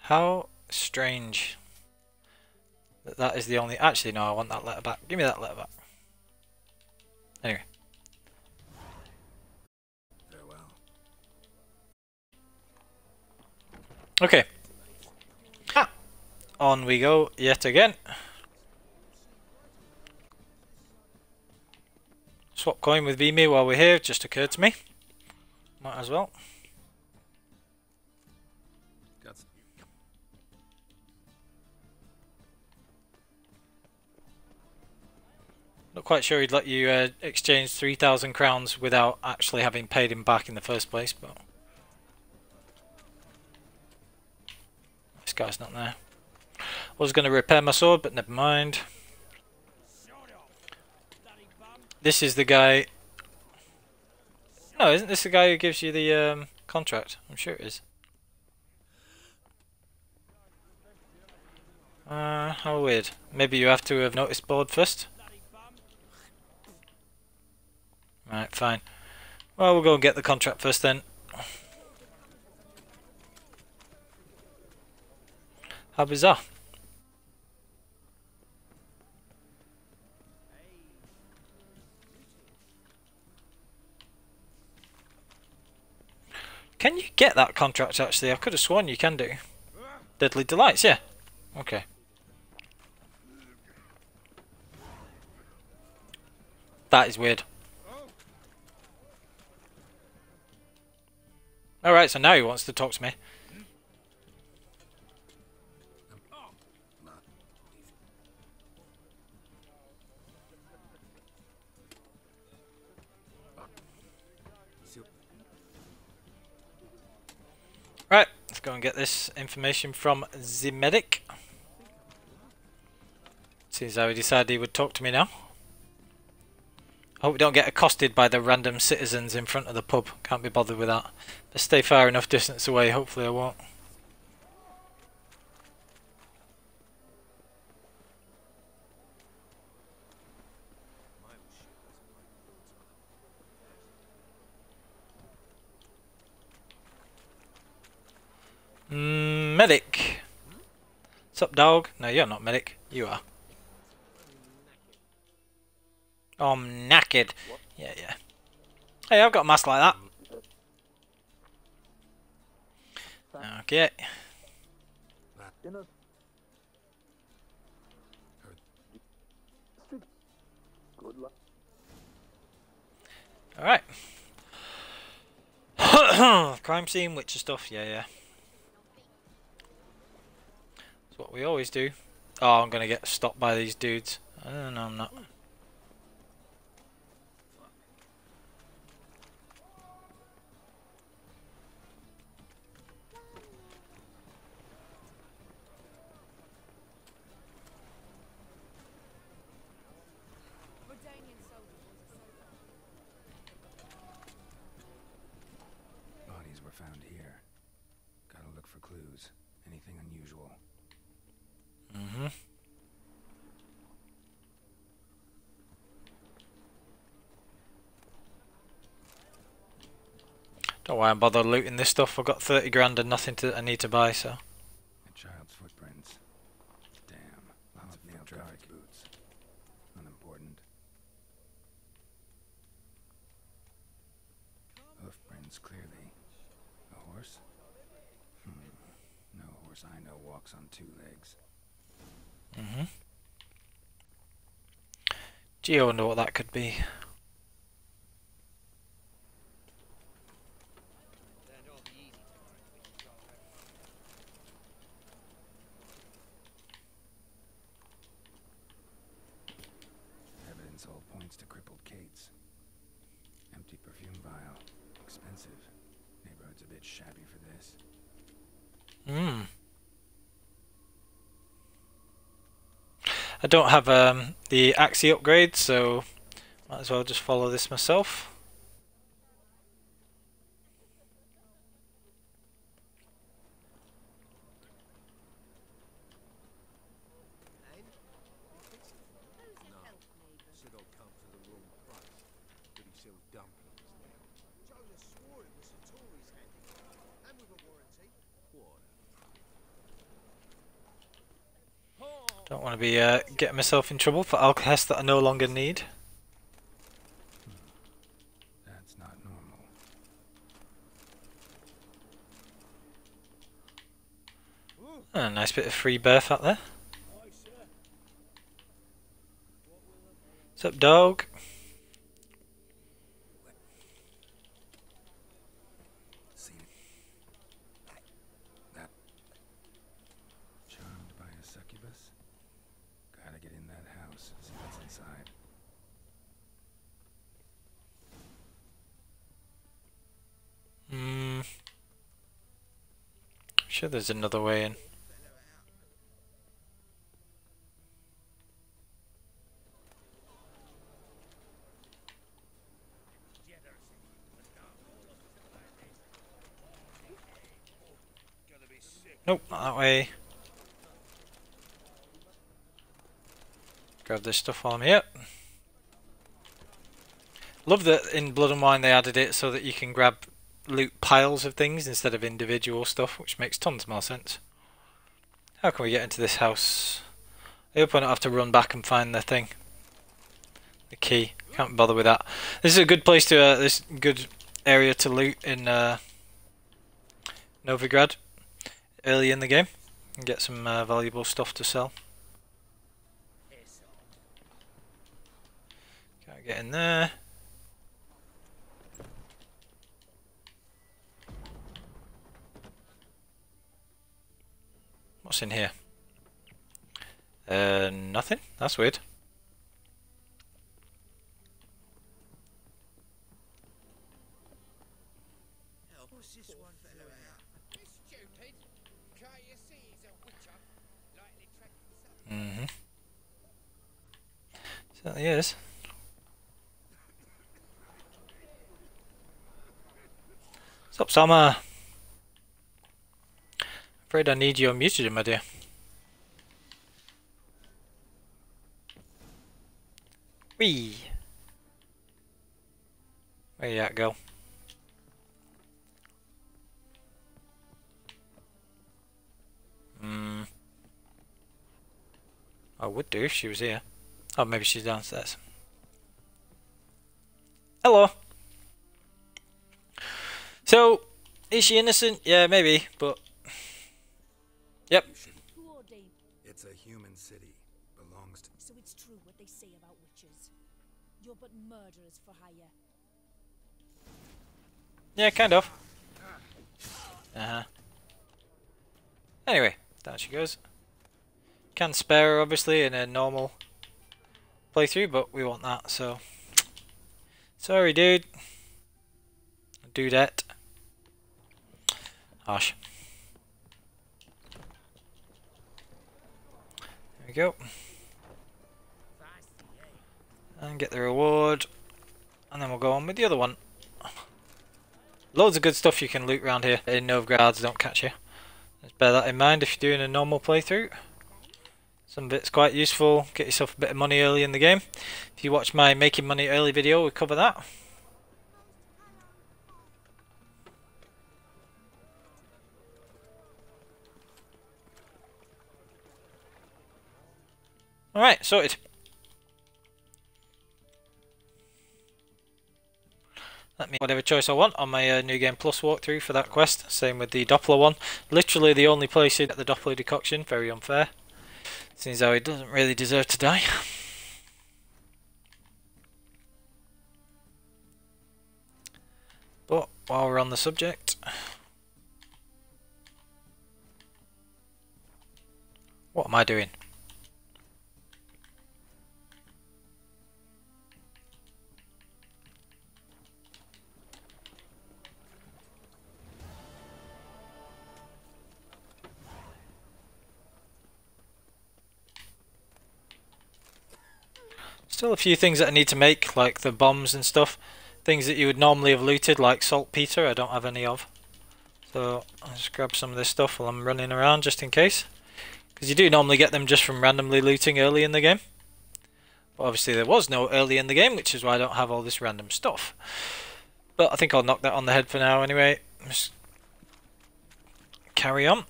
How strange that that is the only... Actually, no, I want that letter back. Give me that letter back. Anyway. Farewell. Okay. On we go yet again. Swap coin with Vimy while we're here, just occurred to me. Might as well. Not quite sure he'd let you exchange 3,000 crowns without actually having paid him back in the first place, but this guy's not there. I was going to repair my sword, but never mind. This is the guy... No, isn't this the guy who gives you the contract? I'm sure it is. How weird. Maybe you have to have notice board first. Right, fine. Well, we'll go and get the contract first then. How bizarre. Can you get that contract actually? I could have sworn you can do. Deadly Delights, yeah. Okay. That is weird. Alright, so now he wants to talk to me. Right, let's go and get this information from the medic. Seems how he decided he would talk to me now. I hope we don't get accosted by the random citizens in front of the pub. Can't be bothered with that. Let's stay far enough distance away, hopefully I won't. Medic! What's up, dog? No, you're not medic. You are. Oh, I'm knackered. Yeah, yeah. Hey, I've got a mask like that. Okay. Alright. Crime scene, Witcher stuff, yeah. That's what we always do. Oh, I'm gonna get stopped by these dudes. No, I'm not. Bodies were found here. Gotta look for clues. Anything unusual. Don't worry, I'm bothered looting this stuff. I've got 30 grand and nothing I need to buy, so. A child's footprints. Damn. Lots of nail traffic boots. Unimportant. Hoof prints clearly. A horse? No horse I know walks on two legs. Gee, I wonder what that could be. Evidence all points to crippled Kate's. Empty perfume vial. Expensive. Neighborhood's a bit shabby for this. I don't have the Axie upgrade, so might as well just follow this myself. Said I'd come for the wrong price, but he sells dumplings now. Jonah swore it was a Tory's handy, and with a warranty. Don't want to be getting myself in trouble for alcohols that I no longer need. That's not normal. A nice bit of free birth out there. What's up, dog? See that? Charmed by a succubus? Gotta get in that house, see what's inside. Sure there's another way in. Nope, not that way. Grab this stuff while I'm here. Love that in Blood and Wine they added it so that you can grab loot piles of things instead of individual stuff, which makes tons more sense. How can we get into this house? I hope I don't have to run back and find the thing. The key. Can't bother with that. This is a good place to, this good area to loot in Novigrad early in the game and get some valuable stuff to sell. Can't get in there. What's in here? Nothing? That's weird. Certainly is. What's up, Summer? Afraid I need you unmuted, my dear. Whee! Where you at, girl? I would do if she was here. Oh, maybe she's downstairs. Hello! So, is she innocent? Yeah, maybe, but... Yep. Who ordained? It's a human city. Belongs to... So it's true what they say about witches. You're but murderers for hire. Yeah, kind of. Uh-huh. Anyway, down she goes. Can spare her, obviously, in a normal playthrough, but we want that, so... Sorry, dude. Dudette. Harsh. There we go. And get the reward. And then we'll go on with the other one. Loads of good stuff you can loot around here in Novgorod, don't catch you. Just bear that in mind if you're doing a normal playthrough. Some bits quite useful. Get yourself a bit of money early in the game. If you watch my making money early video, we cover that. Alright, sorted. Let me whatever choice I want on my New Game Plus walkthrough for that quest. Same with the Doppler one. Literally the only place you get the Doppler decoction. Very unfair. Seems how he doesn't really deserve to die. But while we're on the subject, what am I doing? Still a few things that I need to make, like the bombs and stuff. Things that you would normally have looted, like saltpeter, I don't have any of. So I'll just grab some of this stuff while I'm running around, just in case. Because you do normally get them just from randomly looting early in the game. But obviously there was no early in the game, which is why I don't have all this random stuff. But I think I'll knock that on the head for now anyway. Just carry on. What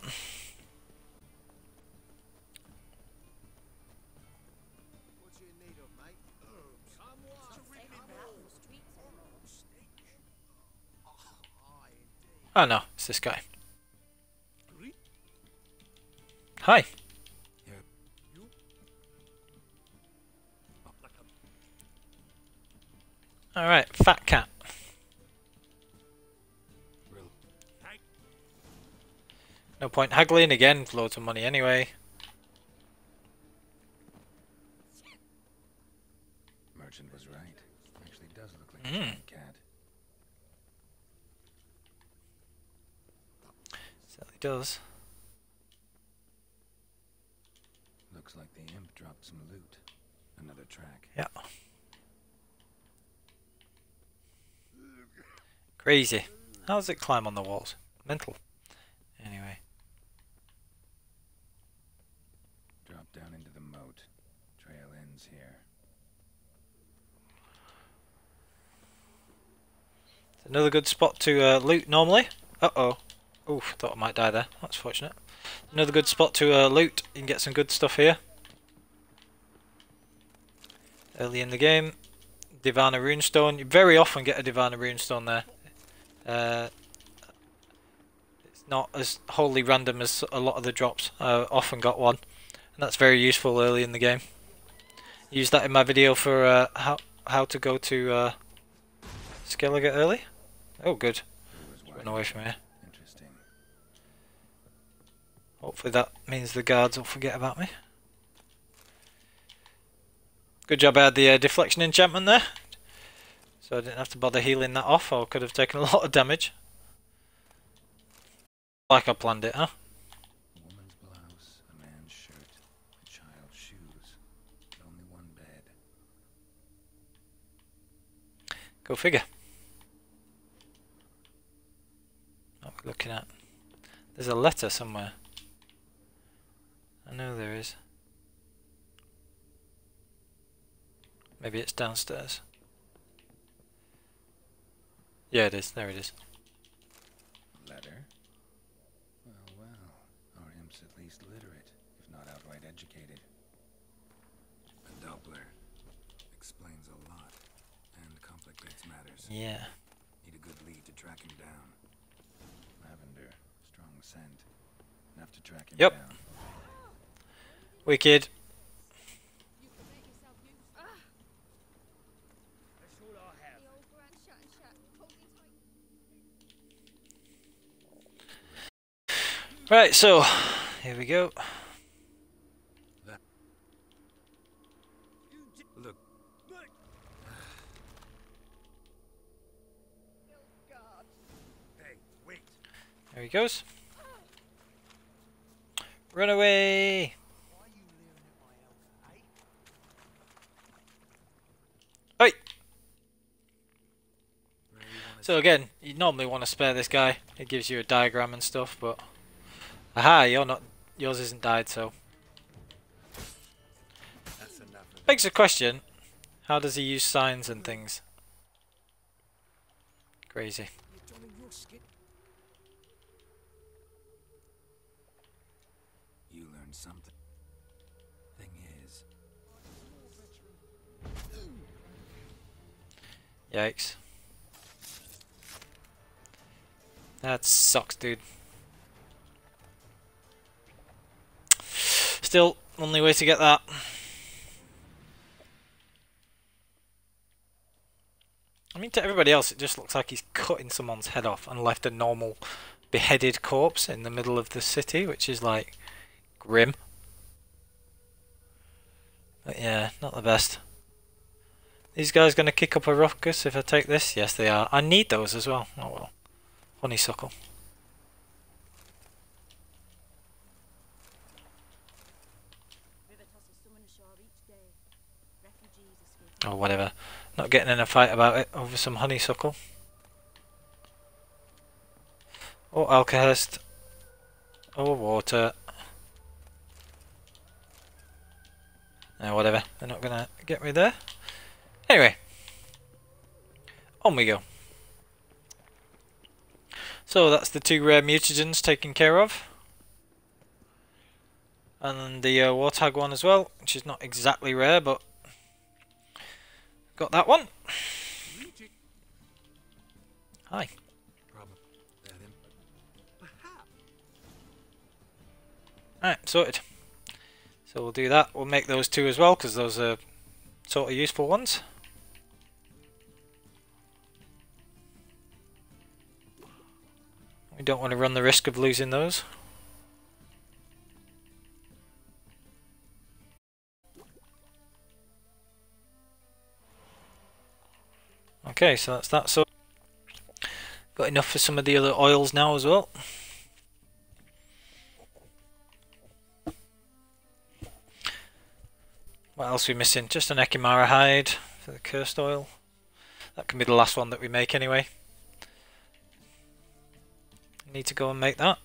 you in need of, mate? Oh no, it's this guy. Hi. Alright, fat cat. No point haggling again, loads of money anyway. Merchant was right. Actually does look like a giant cat. Certainly does. Looks like the imp dropped some loot. Another track. Yeah. Crazy. How does it climb on the walls? Mental. Anyway. Drop down into the moat. Trail ends here. It's another good spot to loot normally. Uh-oh. Oof, thought I might die there. That's fortunate. Another good spot to loot. You can get some good stuff here. Early in the game. Divana Runestone. You very often get a Divana Runestone there. It's not as wholly random as a lot of the drops. I often got one. And that's very useful early in the game. Use that in my video for how to go to Skellige early. Oh good. Run away from here. Interesting. Hopefully that means the guards will forget about me. Good job I had the deflection enchantment there. So I didn't have to bother healing that off, or could have taken a lot of damage. Like I planned it, huh? A woman's blouse, a man's shirt, a child's shoes. But only one bed. Go figure. What are we looking at? There's a letter somewhere. I know there is. Maybe it's downstairs. Yeah, it is. There it is. Letter? Well, our imp's at least literate, if not outright educated. A Doppler explains a lot and complicates matters. Yeah. Need a good lead to track him down. scent. Enough to track him Yep. down. Wicked. You can make yourself useful. That's all I have. The old grand shut and shut. Hold me tight. Right, so here we go. Look, hey, wait. There he goes. Run away! Why are you leering at my elk, eh? Oi! Where you wanna So again, you normally want to spare this guy. It gives you a diagram and stuff, but aha, yours isn't died, so That's enough of begs the question: how does he use signs and things? Crazy. You're donning your skin. You learned something. Thing is, Yikes. That sucks, dude. Still, only way to get that. I mean, to everybody else, it just looks like he's cutting someone's head off and left a normal beheaded corpse in the middle of the city, which is like grim. But yeah, not the best. These guys gonna kick up a ruckus if I take this? Yes, they are. I need those as well. Oh well. Honeysuckle. Or whatever. Not getting in a fight about it over some honeysuckle. Or alkahest. Or water. Whatever. They're not gonna get me there. Anyway. On we go. So that's the 2 rare mutagens taken care of. And the warthog one as well, which is not exactly rare, but got that one. Hi. Problem. That him? Perhaps. Alright, sorted. So we'll do that. We'll make those 2 as well, because those are sort of useful ones. We don't want to run the risk of losing those. Okay, so that's that. So got enough for some of the other oils now as well. What else are we missing? Just an Ekimara hide for the cursed oil. That can be the last one that we make anyway. Need to go and make that.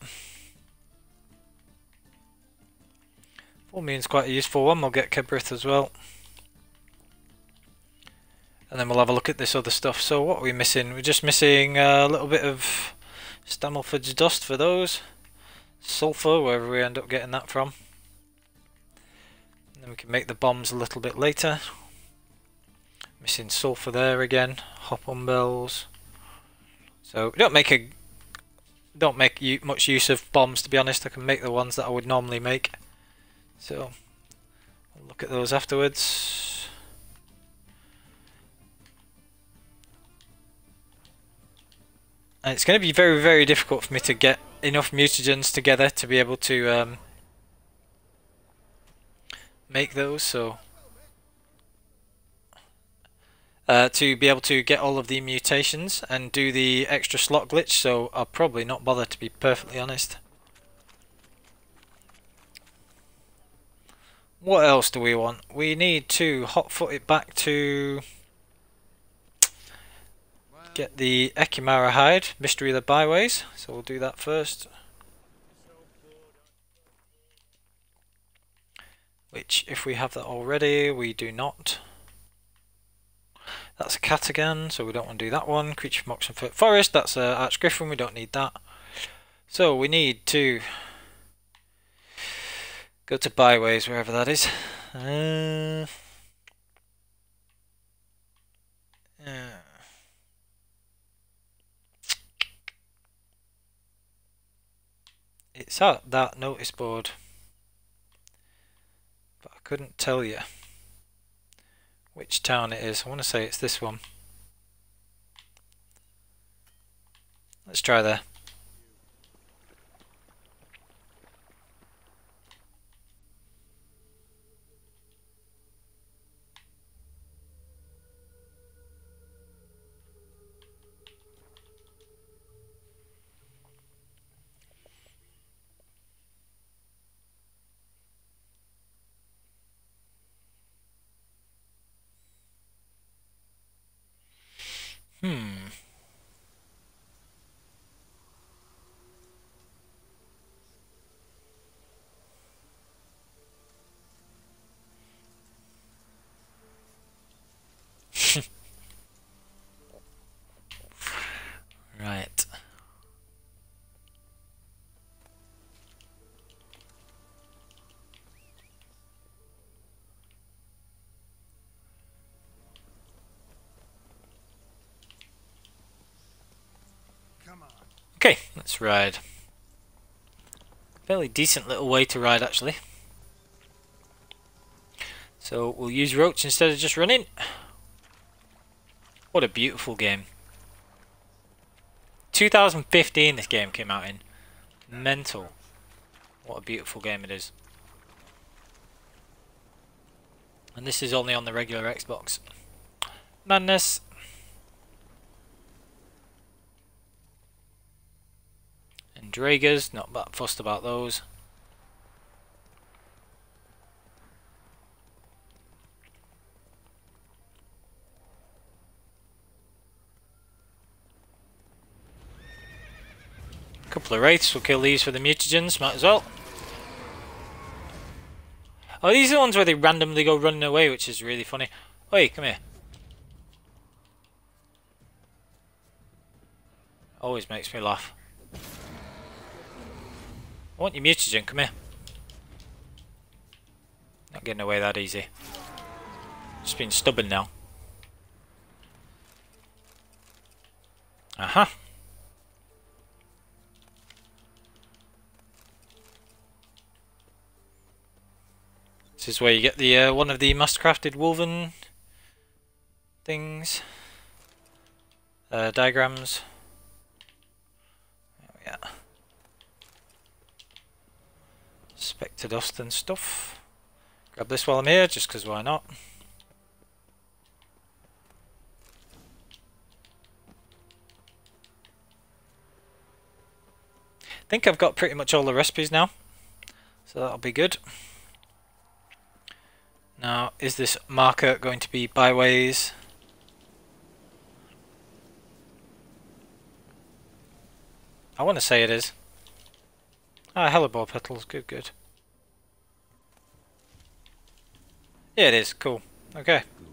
Fulmine's quite a useful one. We'll get Kebrith as well. And then we'll have a look at this other stuff. So what are we missing? We're just missing a little bit of Stammelford's dust for those. Sulfur, wherever we end up getting that from. And then we can make the bombs a little bit later. Missing sulfur there again. Hop on bells. So we don't make much use of bombs, to be honest. I can make the ones that I would normally make. So we'll look at those afterwards. And it's going to be very, very difficult for me to get enough mutagens together to be able to make those. So to be able to get all of the mutations and do the extra slot glitch, so I'll probably not bother, to be perfectly honest. What else do we want? We need to hotfoot it back to get the Ekimara hide, Mystery of the Byways, so we'll do that first. Which, if we have that already, we do not. That's a cat again, so we don't want to do that one. Creature from Oxenfurt Forest, that's a Archgriffin, we don't need that. So we need to go to Byways, wherever that is. It's at that notice board, but I couldn't tell you which town it is. I want to say it's this one. Let's try there. Right. Come on. Okay, let's ride. Fairly decent little way to ride, actually. So we'll use Roach instead of just running. What a beautiful game. 2015 this game came out in. Mental. What a beautiful game it is. And this is only on the regular Xbox. Madness. And Dragers, not that fussed about those. Couple of wraiths, we'll kill these for the mutagens, might as well. Oh, these are the ones where they randomly go running away, which is really funny. Oi, come here. Always makes me laugh. I want your mutagen, come here. Not getting away that easy. Just being stubborn now. Aha. This is where you get the one of the mastercrafted woven things, diagrams. There we are. Spectre dust and stuff. Grab this while I'm here, just because why not? I think I've got pretty much all the recipes now, so that'll be good. Now, is this marker going to be byways? I want to say it is. Ah, hellebore petals, good, good. Yeah, it is, cool. Okay. Ghouls.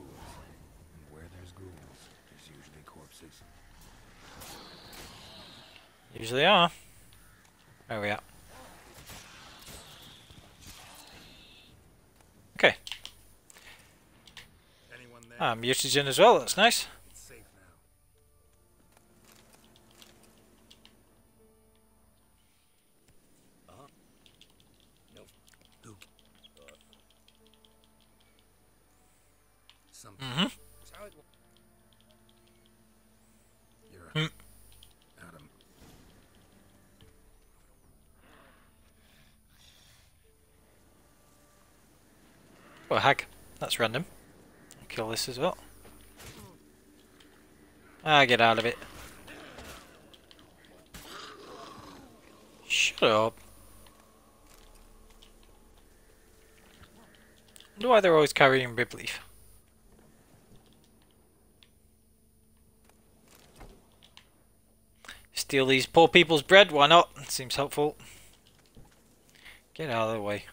And where there's ghouls, there's usually corpses. Usually are. There we are. Okay. Anyone there? Ah, mutagen as well, that's nice. It's safe now. No. Who? Some. Mm-hmm. How it You're Hmm. Adam. Oh, a hag. That's random. I'll kill this as well. Ah, get out of it. Shut up. I wonder why they're always carrying rib leaf. Steal these poor people's bread, why not? Seems helpful. Get out of the way.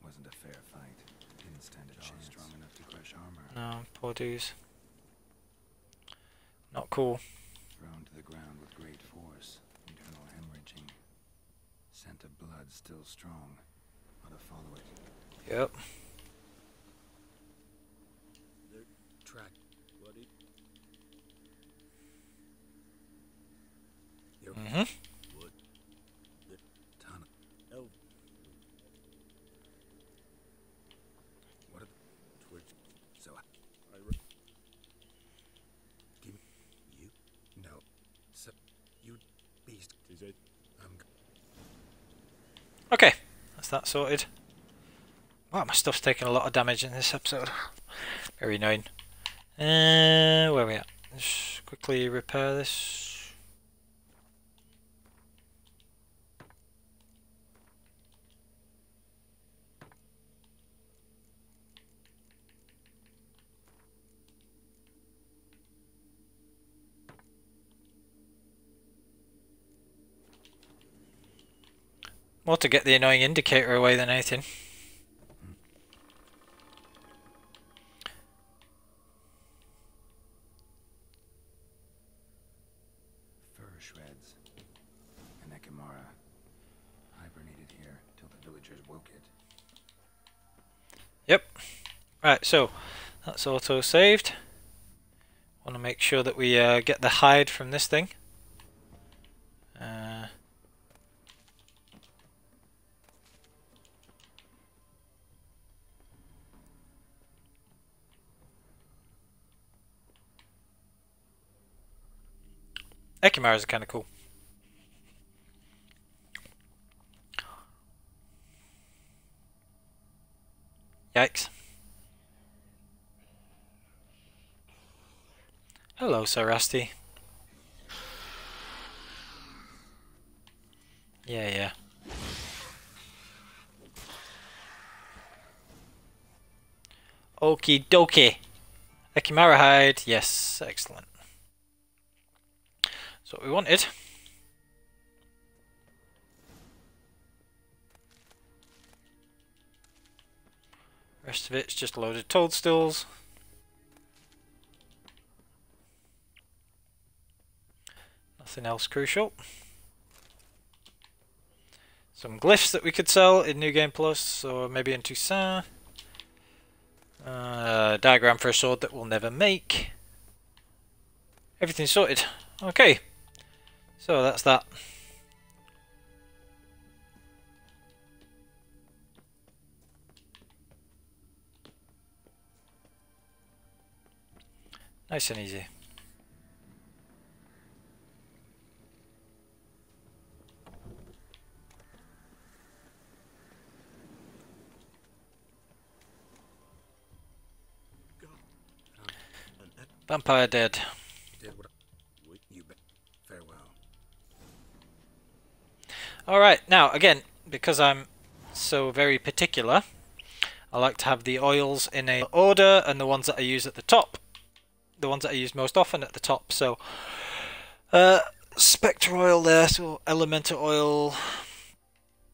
Wasn't a fair fight. Didn't stand a chance. Strong enough to crush armor. No, poor dudes. Not cool. Thrown to the ground with great force. Internal hemorrhaging. Scent of blood still strong. Ought to follow it. Yep. Their track, buddy. Mm-hmm. Wood. Okay, that's that sorted. Wow, my stuff's taking a lot of damage in this episode. Very annoying. Where are we at? Just quickly repair this. More to get the annoying indicator away than anything. Fur shreds. An Ekimara. Hibernated here till the villagers woke it. Yep. Right, so that's auto saved. Want to make sure that we get the hide from this thing. Ekimaras are kind of cool. Yikes. Hello, Sir Rusty. Yeah. Okie dokie. Ekimara hide. Yes, excellent. That's what we wanted. Rest of it's just loaded toadstools. Nothing else crucial. Some glyphs that we could sell in New Game Plus, or maybe in Toussaint. Diagram for a sword that we'll never make. Everything's sorted. Okay. So that's that. Nice and easy. Vampire dead. Did what you bet. Farewell. Alright, now again, because I'm so very particular, I like to have the oils in a order and the ones that I use at the top. The ones that I use most often at the top. So, Spectre oil there, so Elemental oil,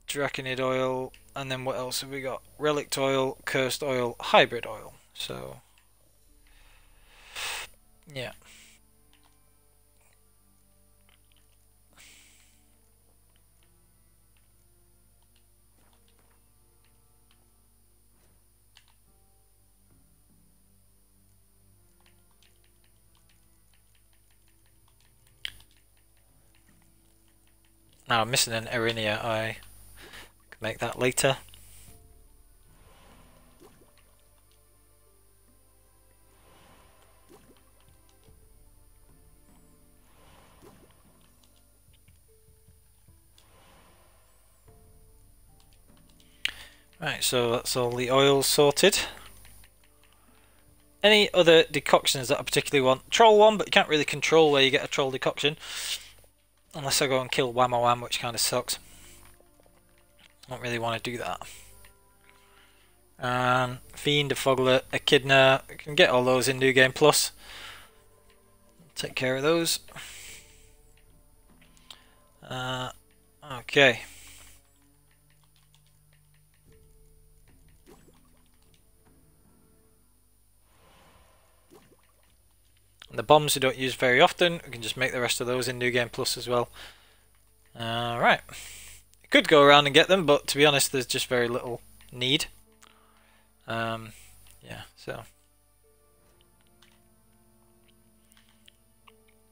Draconid oil, and then what else have we got? Relict oil, Cursed oil, Hybrid oil. So, yeah. Now I'm missing an Erinia. I can make that later. Right, so that's all the oils sorted. Any other decoctions that I particularly want? Troll one, but you can't really control where you get a troll decoction. Unless I go and kill Whammo Wham, which kind of sucks. Don't really want to do that. Fiend, a Fogler, Echidna. I can get all those in New Game Plus. Take care of those. Okay. And the bombs we don't use very often, we can just make the rest of those in New Game Plus as well. Right. You could go around and get them, but to be honest, there's just very little need. Yeah, so.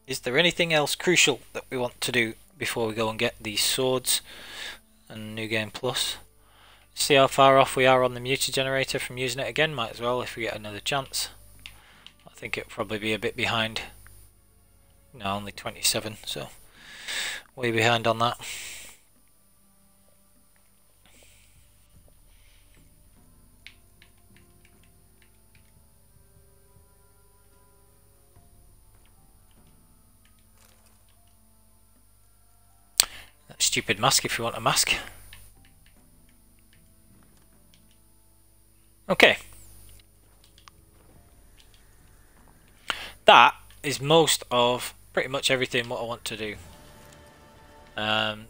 Is there anything else crucial that we want to do before we go and get these swords and New Game Plus? See how far off we are on the muta generator from using it again. Might as well if we get another chance. I think it'll probably be a bit behind. No, only 27, so way behind on that. stupid mask if you want a mask. Okay. That is most of pretty much everything what I want to do.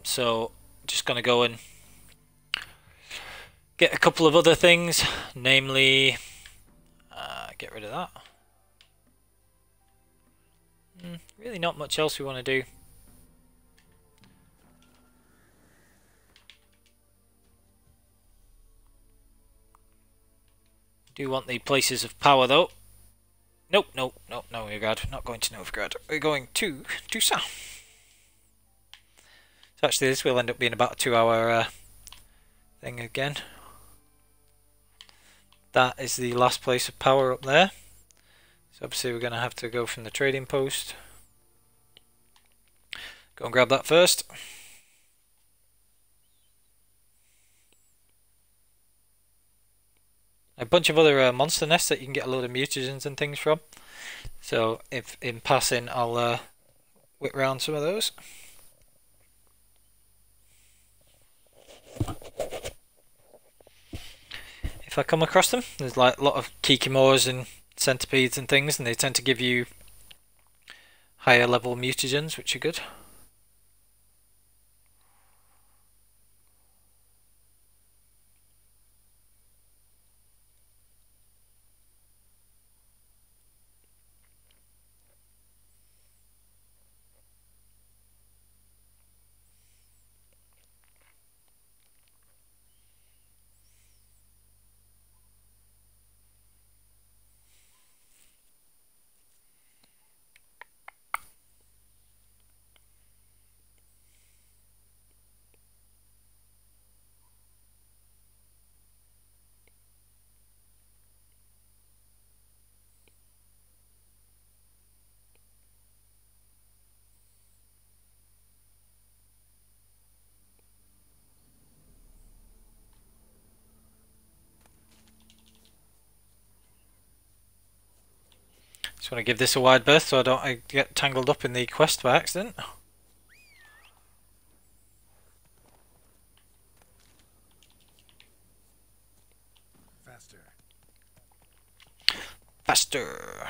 So just gonna go and get a couple of other things, namely get rid of that. Really not much else we want to do. Do want the places of power though. Nope, nope, nope, no Novigrad. Not going to Novigrad. We're going to Tucson. So actually this will end up being about a 2-hour thing again. That is the last place of power up there. So obviously we're going to have to go from the trading post. Go and grab that first. A bunch of other monster nests that you can get a load of mutagens and things from. So if in passing I'll whip round some of those. If I come across them, there's like a lot of kikimores and centipedes and things, and they tend to give you higher level mutagens, which are good. Just want to give this a wide berth so I don't get tangled up in the quest by accident. Faster. Faster.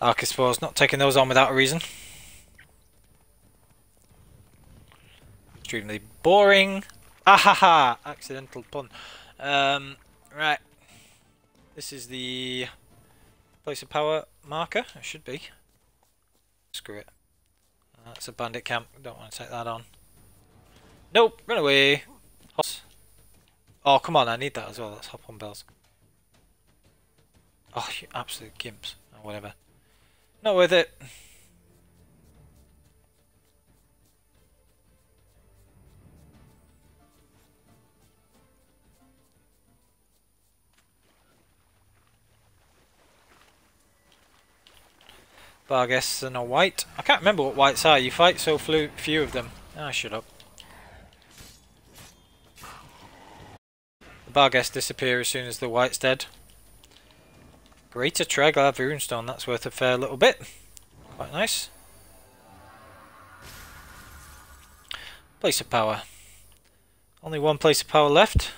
Archispores, not taking those on without a reason. Extremely boring. Ahaha! Accidental pun. Right. This is the place of power marker. It should be. Screw it. That's a bandit camp. Don't want to take that on. Nope. Run away. Hops. Oh, come on. I need that as well. Let's hop on bells. Oh, you absolute gimps. Or whatever. Not worth it. Barguests and a white. I can't remember what whites are. You fight so few of them. Ah, shut up. The Barguests disappear as soon as the white's dead. Greater Triglav runestone. That's worth a fair little bit. Quite nice. Place of power. Only one place of power left.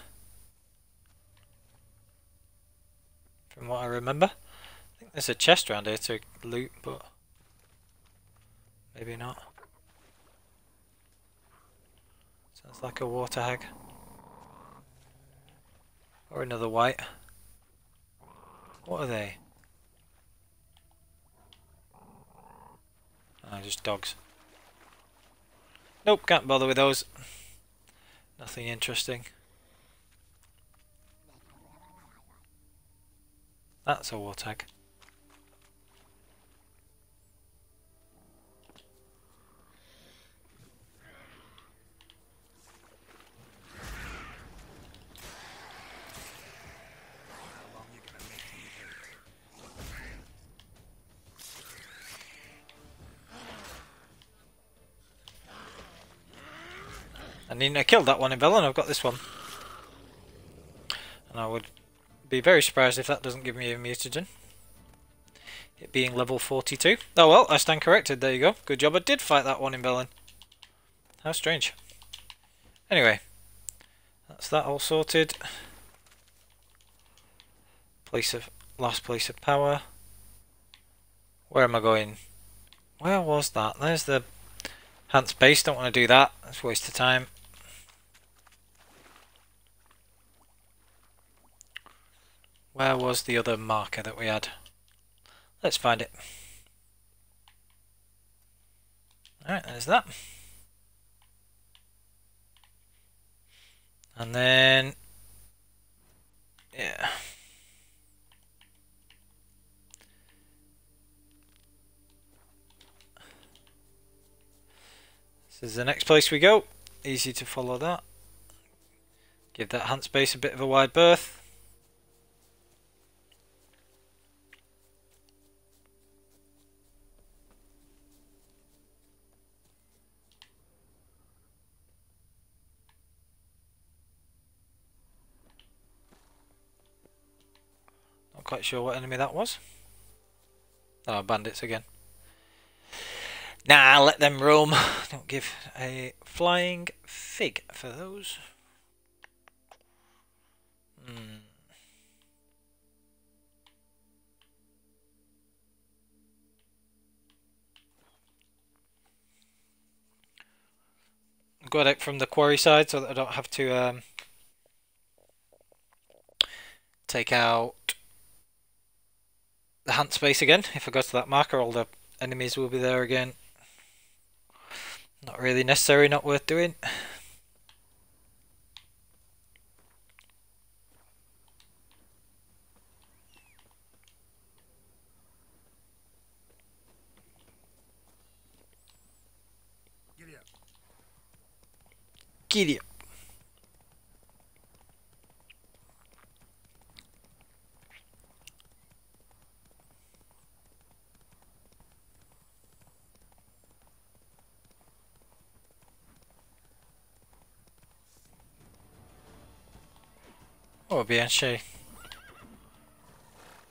From what I remember. I think there's a chest around here to loot, but maybe not. Sounds like a water hag. Or another white. What are they? Just dogs. Nope, can't bother with those. Nothing interesting. That's a warthog. I mean, I killed that one in Velen, I've got this one. And I would be very surprised if that doesn't give me a mutagen. It being level 42. Oh well, I stand corrected, there you go. Good job I did fight that one in Velen. How strange. Anyway, that's that all sorted. Last place of power. Where am I going? Where was that? There's the Hans base, don't want to do that. That's a waste of time. Where was the other marker that we had? Let's find it. Alright, there's that. And then... yeah. This is the next place we go. Easy to follow that. Give that hunt space a bit of a wide berth. Not quite sure what enemy that was. Oh, bandits again. Nah, let them roam. Don't give a flying fig for those. Got it from the quarry side so that I don't have to take out the hunt space again. If I go to that marker, all the enemies will be there again. Not really necessary, not worth doing. Giddy up. Giddy up. Oh, bien che.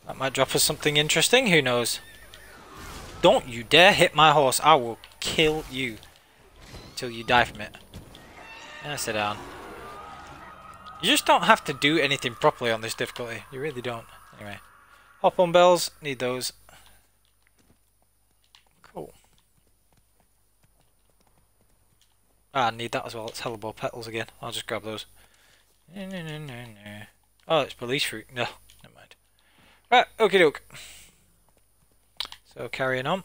That might drop us something interesting, who knows? Don't you dare hit my horse, I will kill you. Until you die from it. Yeah, sit down. You just don't have to do anything properly on this difficulty. You really don't. Anyway. Hop on bells, need those. Cool. Ah, I need that as well. It's hellebore petals again. I'll just grab those. No. Oh, it's police fruit. No, never mind. Right, okie doke. So carrying on.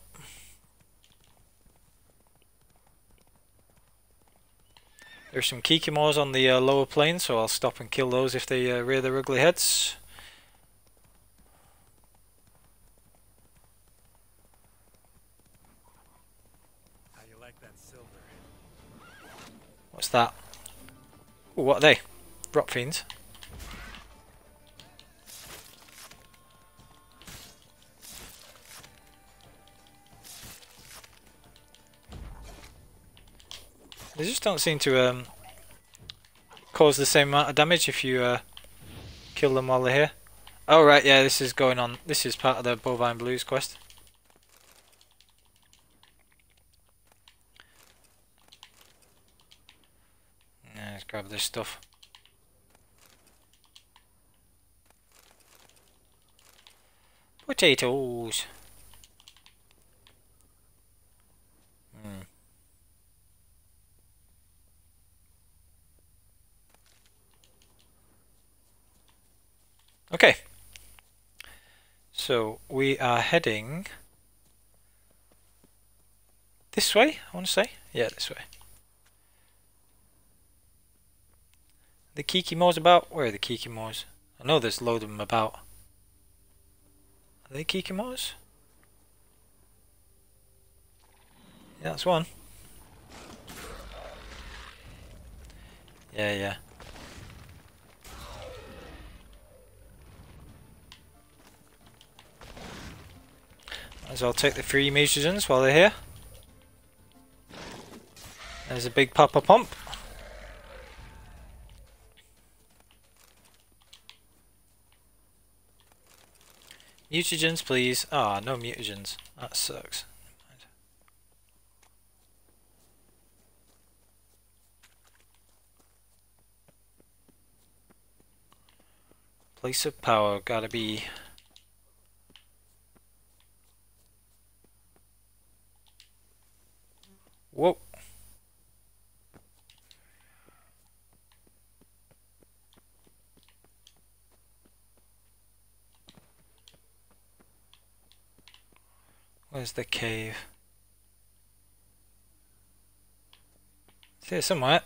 There's some kikimors on the lower plane, so I'll stop and kill those if they rear their ugly heads. How you like that silver? What's that? Ooh, what are they? Rock fiends. They just don't seem to cause the same amount of damage if you kill them while they're here. Oh right, yeah, this is going on. This is part of the Bovine Blues quest. Yeah, let's grab this stuff. Potatoes. Okay. So we are heading this way, I want to say. Yeah, this way. The kikimors about? Where are the kikimors? I know there's a load of them about. Are they kikimors? Yeah, that's one. Yeah. Might as well take the free mutagens while they're here. There's a big papa pump. Mutagens, please. Ah, no mutagens. That sucks. Place of power, gotta be... Whoa! Where's the cave? It's here somewhere.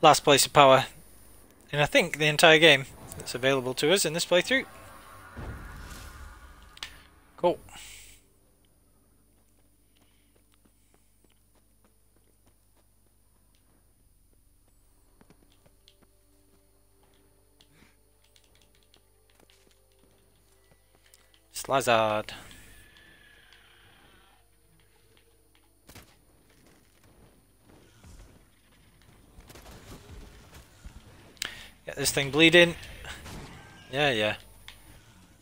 Last place of power in I think the entire game that's available to us in this playthrough. Cool. Slazard. Get this thing bleeding. Yeah, yeah.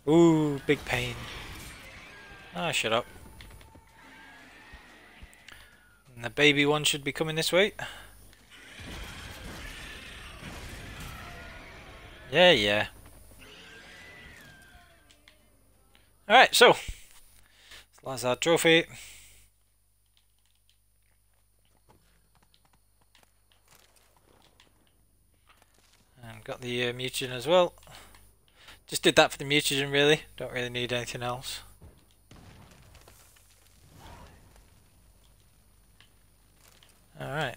Ooh, big pain. Ah, shut up. And the baby one should be coming this way. Yeah, yeah. Alright, so. Slazard trophy. And got the mutagen as well. Just did that for the mutagen really. Don't really need anything else. Alright.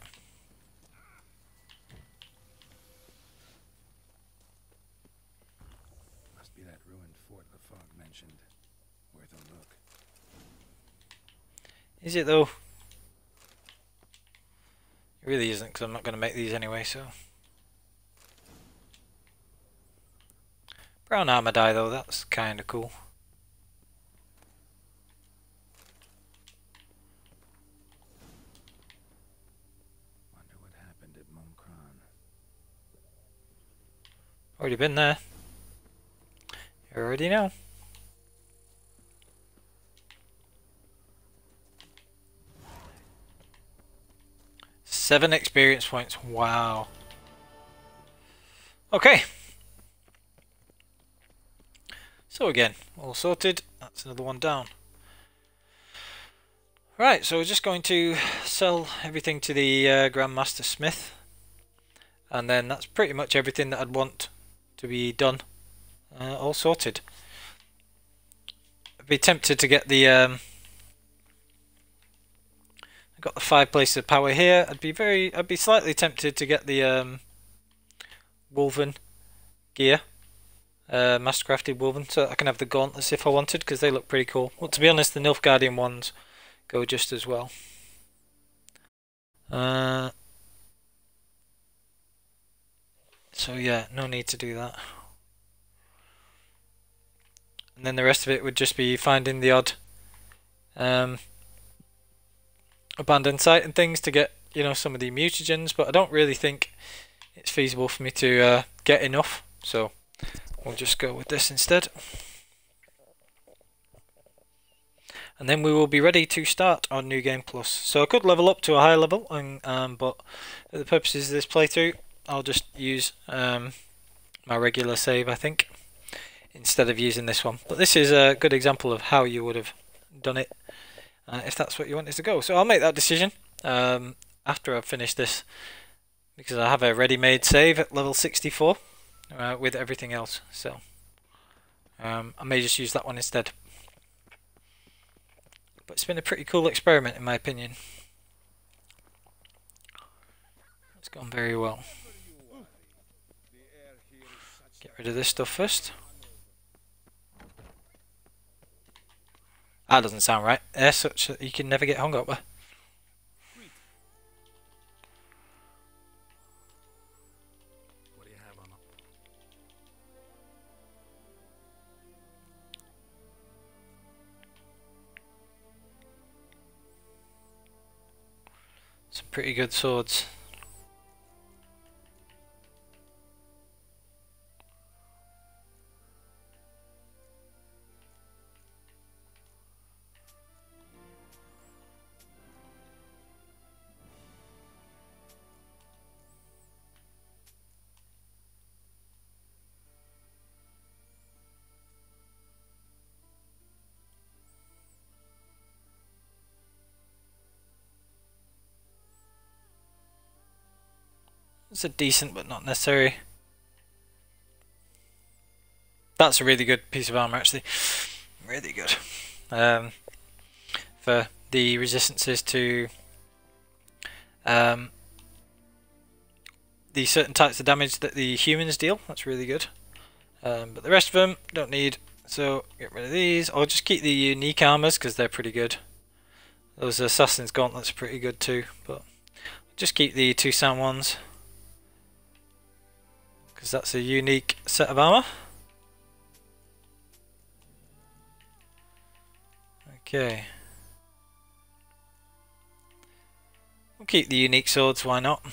Must be that ruined fort the fog mentioned. Worth a look. Is it though? It really isn't, because I'm not going to make these anyway, so. Brown armor die though, that's kind of cool. Wonder what happened at Monkron. Already been there. You already know. Seven experience points, wow. Okay. So again, all sorted. That's another one down. Right, so we're just going to sell everything to the Grandmaster Smith. And then that's pretty much everything that I'd want to be done. All sorted. I'd be tempted to get the... I've got the 5 places of power here. I'd be slightly tempted to get the Woven gear. Mastercrafted woven, so I can have the gauntlets if I wanted, because they look pretty cool. Well, to be honest, the Nilfgaardian ones go just as well. So yeah, no need to do that. And then the rest of it would just be finding the odd abandoned site and things to get, you know, some of the mutagens, but I don't really think it's feasible for me to get enough, so we'll just go with this instead. And then we will be ready to start our New Game Plus. So I could level up to a higher level, and, but for the purposes of this playthrough, I'll just use my regular save, I think, instead of using this one. But this is a good example of how you would have done it if that's what you wanted to go. So I'll make that decision after I've finished this, because I have a ready-made save at level 64 with everything else. So I may just use that one instead. But it's been a pretty cool experiment in my opinion. It's gone very well. Get rid of this stuff first. That doesn't sound right. They're such that you can never get hung up with. What do you have on them? Some pretty good swords. It's a decent but not necessary. That's a really good piece of armor actually. Really good. For the resistances to the certain types of damage that the humans deal, that's really good. But the rest of them don't need, so get rid of these. I'll just keep the unique armors because they're pretty good. Those Assassin's Gauntlets are pretty good too, but just keep the 2 sound ones because that's a unique set of armor. Okay. We'll keep the unique swords, why not?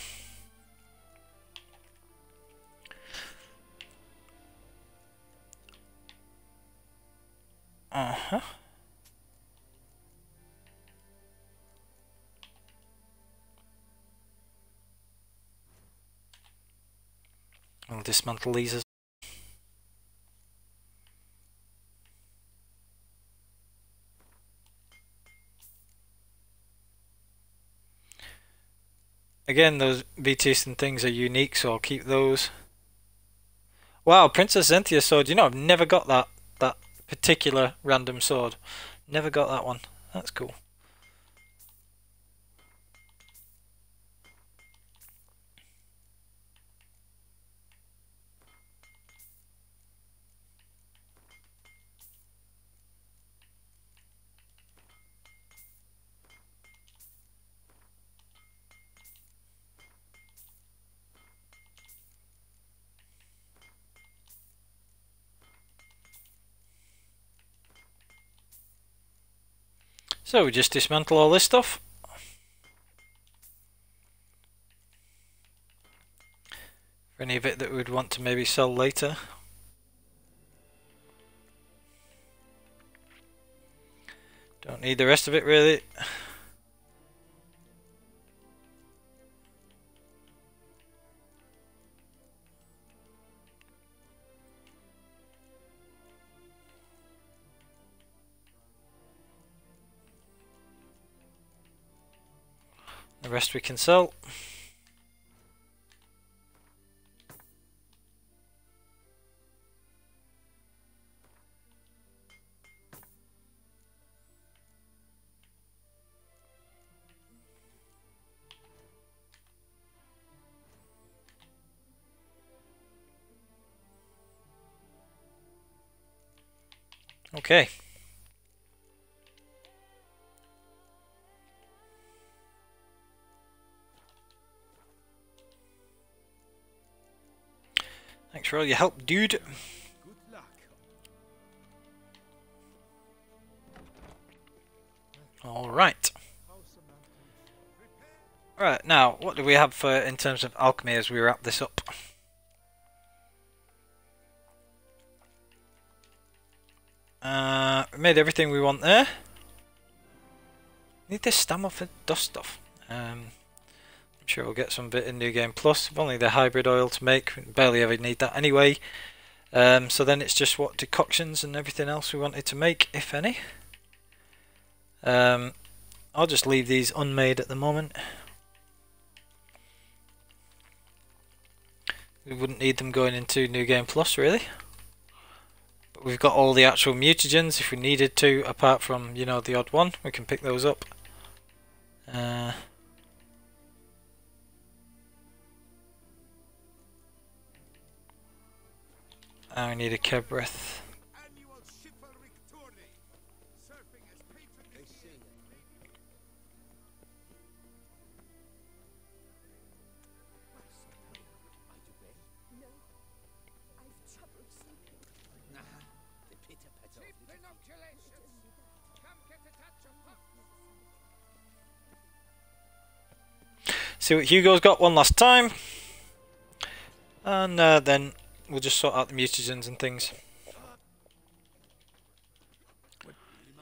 Uh-huh. I'll dismantle these as again, those VTs and things are unique, so I'll keep those. Wow, Princess Zenthia sword. You know, I've never got that particular random sword. Never got that one. That's cool. So we just dismantle all this stuff. For any of it that we'd want to maybe sell later. Don't need the rest of it really. The rest we can sell. Okay. Thanks for all your help, dude. Good luck. Alright. Right, now, what do we have for in terms of alchemy as we wrap this up? We made everything we want there. Need this stamina for dust stuff. I'm sure we'll get some bit in New Game Plus. If only the hybrid oil to make. We barely ever need that anyway. So then it's just what decoctions and everything else we wanted to make, if any. I'll just leave these unmade at the moment. We wouldn't need them going into New Game Plus really. But we've got all the actual mutagens if we needed to, apart from, you know, the odd one. We can pick those up. I need a Kebreth. Annual chivalric tourney. Surfing as patron. They say No, I've trouble sleeping. the pitter patter. Cheap inoculations. Come get a touch of puff. see what Hugo's got one last time. And then we'll just sort out the mutagens and things.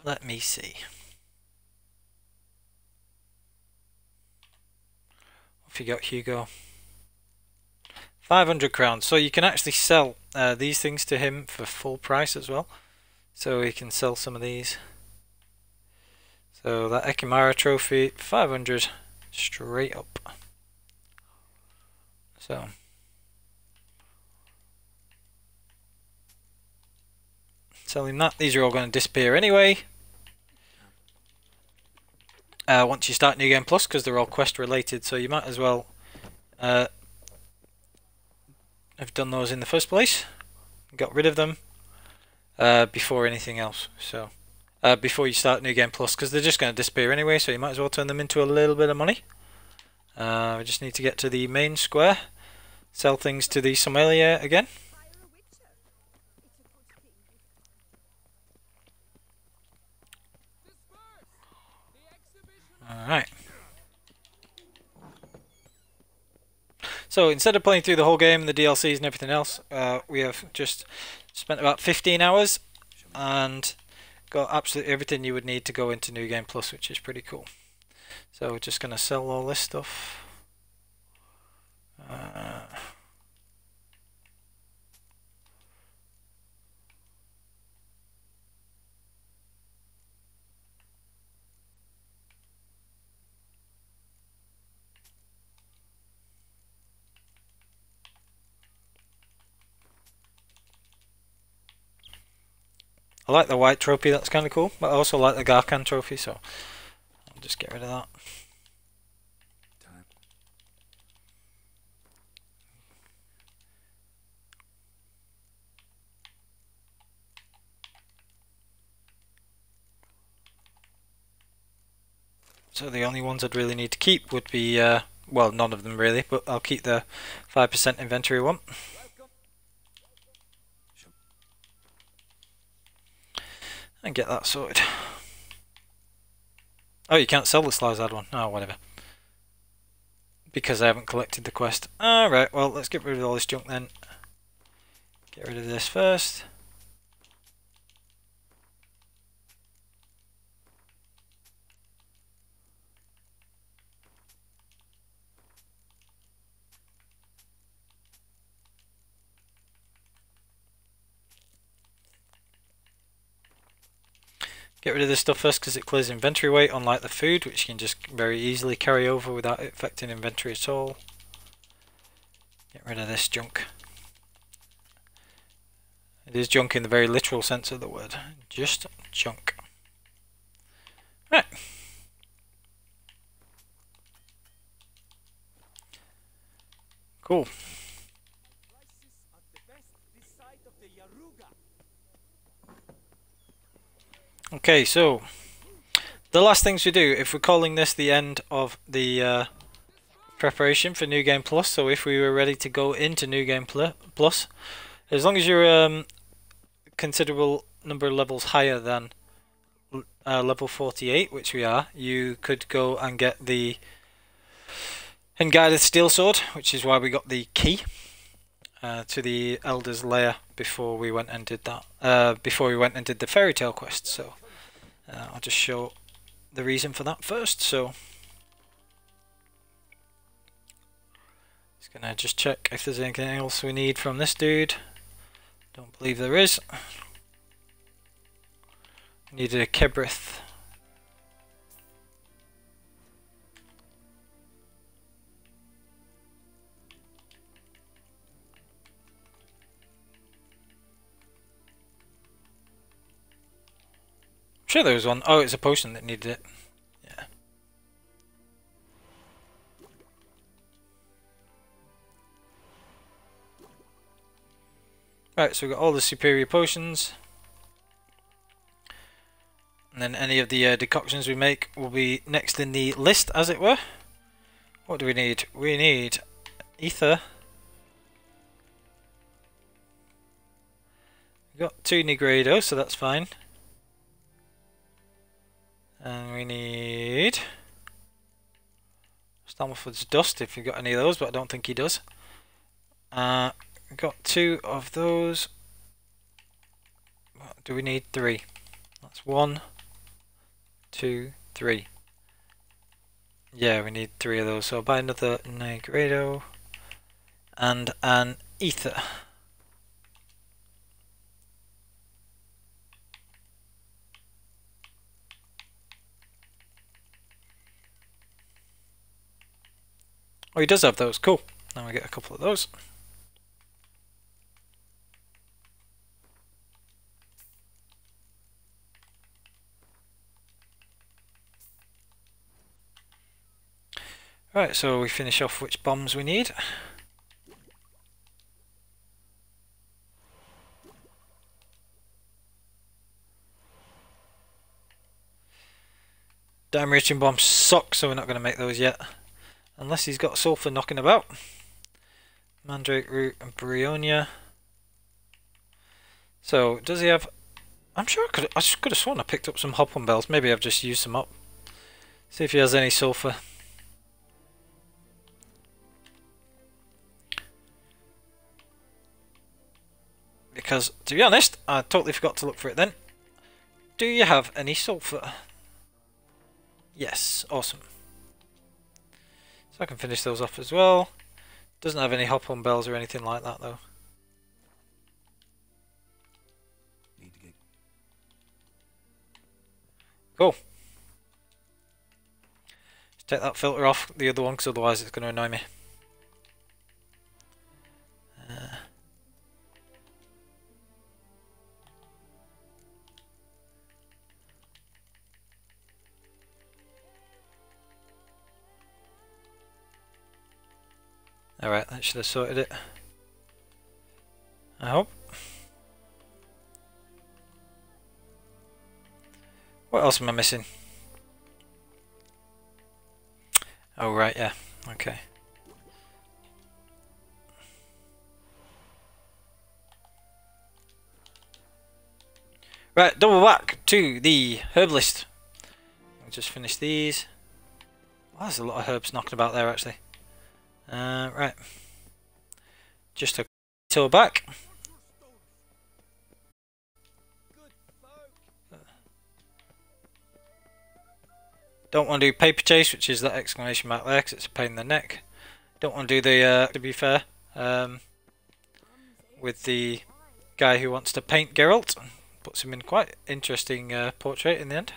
Let me see. What have you got, Hugo? 500 crowns. So you can actually sell these things to him for full price as well. So he can sell some of these. So that Ekimara trophy, 500 straight up. So selling that. These are all going to disappear anyway. Once you start New Game Plus, because they're all quest related, so you might as well have done those in the first place. Got rid of them before anything else. So before you start New Game Plus, because they're just going to disappear anyway, so you might as well turn them into a little bit of money. We just need to get to the main square, sell things to the sommelier again. Alright. So instead of playing through the whole game, the DLCs and everything else, we have just spent about 15 hours and got absolutely everything you would need to go into New Game Plus, which is pretty cool. So we're just going to sell all this stuff. I like the white trophy, that's kind of cool, but I also like the Garkan trophy, so I'll just get rid of that. So the only ones I'd really need to keep would be, well, none of them really, but I'll keep the 5% inventory one. And get that sorted. Oh, you can't sell the Slazad one. Oh, whatever. Because I haven't collected the quest. Alright, well, let's get rid of all this junk then. Get rid of this first. Get rid of this stuff first because it clears inventory weight, unlike the food, which you can just very easily carry over without it affecting inventory at all. Get rid of this junk. It is junk in the very literal sense of the word. Just junk. Right. Cool. Okay, so the last things we do, if we're calling this the end of the preparation for New Game Plus, so if we were ready to go into New Game Plus, as long as you're a considerable number of levels higher than level 48, which we are, you could go and get the Unguided Steel Sword, which is why we got the key to the Elder's Lair before we went and did that. Before we went and did the Fairy Tale quest. So I'll just show the reason for that first. So just gonna just check if there's anything else we need from this dude. Don't believe there is. Needed a Kebrith. Sure there was one. Oh, it's a potion that needed it. Yeah. Right, so we've got all the superior potions. And then any of the decoctions we make will be next in the list, as it were. What do we need? We need ether. We've got 2 Negredo, so that's fine. And we need Stamford's dust if you've got any of those, but I don't think he does. We've got 2 of those. What do we need? 3. That's 1, 2, 3. Yeah, we need 3 of those. So I'll buy another Negredo and an ether. Oh, he does have those. Cool. Now we get a couple of those. Right, so we finish off which bombs we need. Diamond-reaching bombs suck, so we're not going to make those yet. Unless he's got sulfur knocking about. Mandrake root and Brionia. So, does he have... I'm sure I could have sworn I picked up some hop-on bells. Maybe I've just used them up. See if he has any sulfur. Because, to be honest, I totally forgot to look for it then. Do you have any sulfur? Yes, awesome. So I can finish those off as well. Doesn't have any hop-on bells or anything like that though. Need to get Cool. Just take that filter off the other one because otherwise it's going to annoy me. Alright, that should have sorted it. I hope. What else am I missing? Oh right, yeah, okay. Right, double back to the herbalist. I'll just finish these. Well, there's a lot of herbs knocking about there actually. Right. Just a tour back. Don't want to do paper chase, which is that exclamation mark there, because it's a pain in the neck. Don't want to do the, to be fair, with the guy who wants to paint Geralt. Puts him in quite interesting portrait in the end.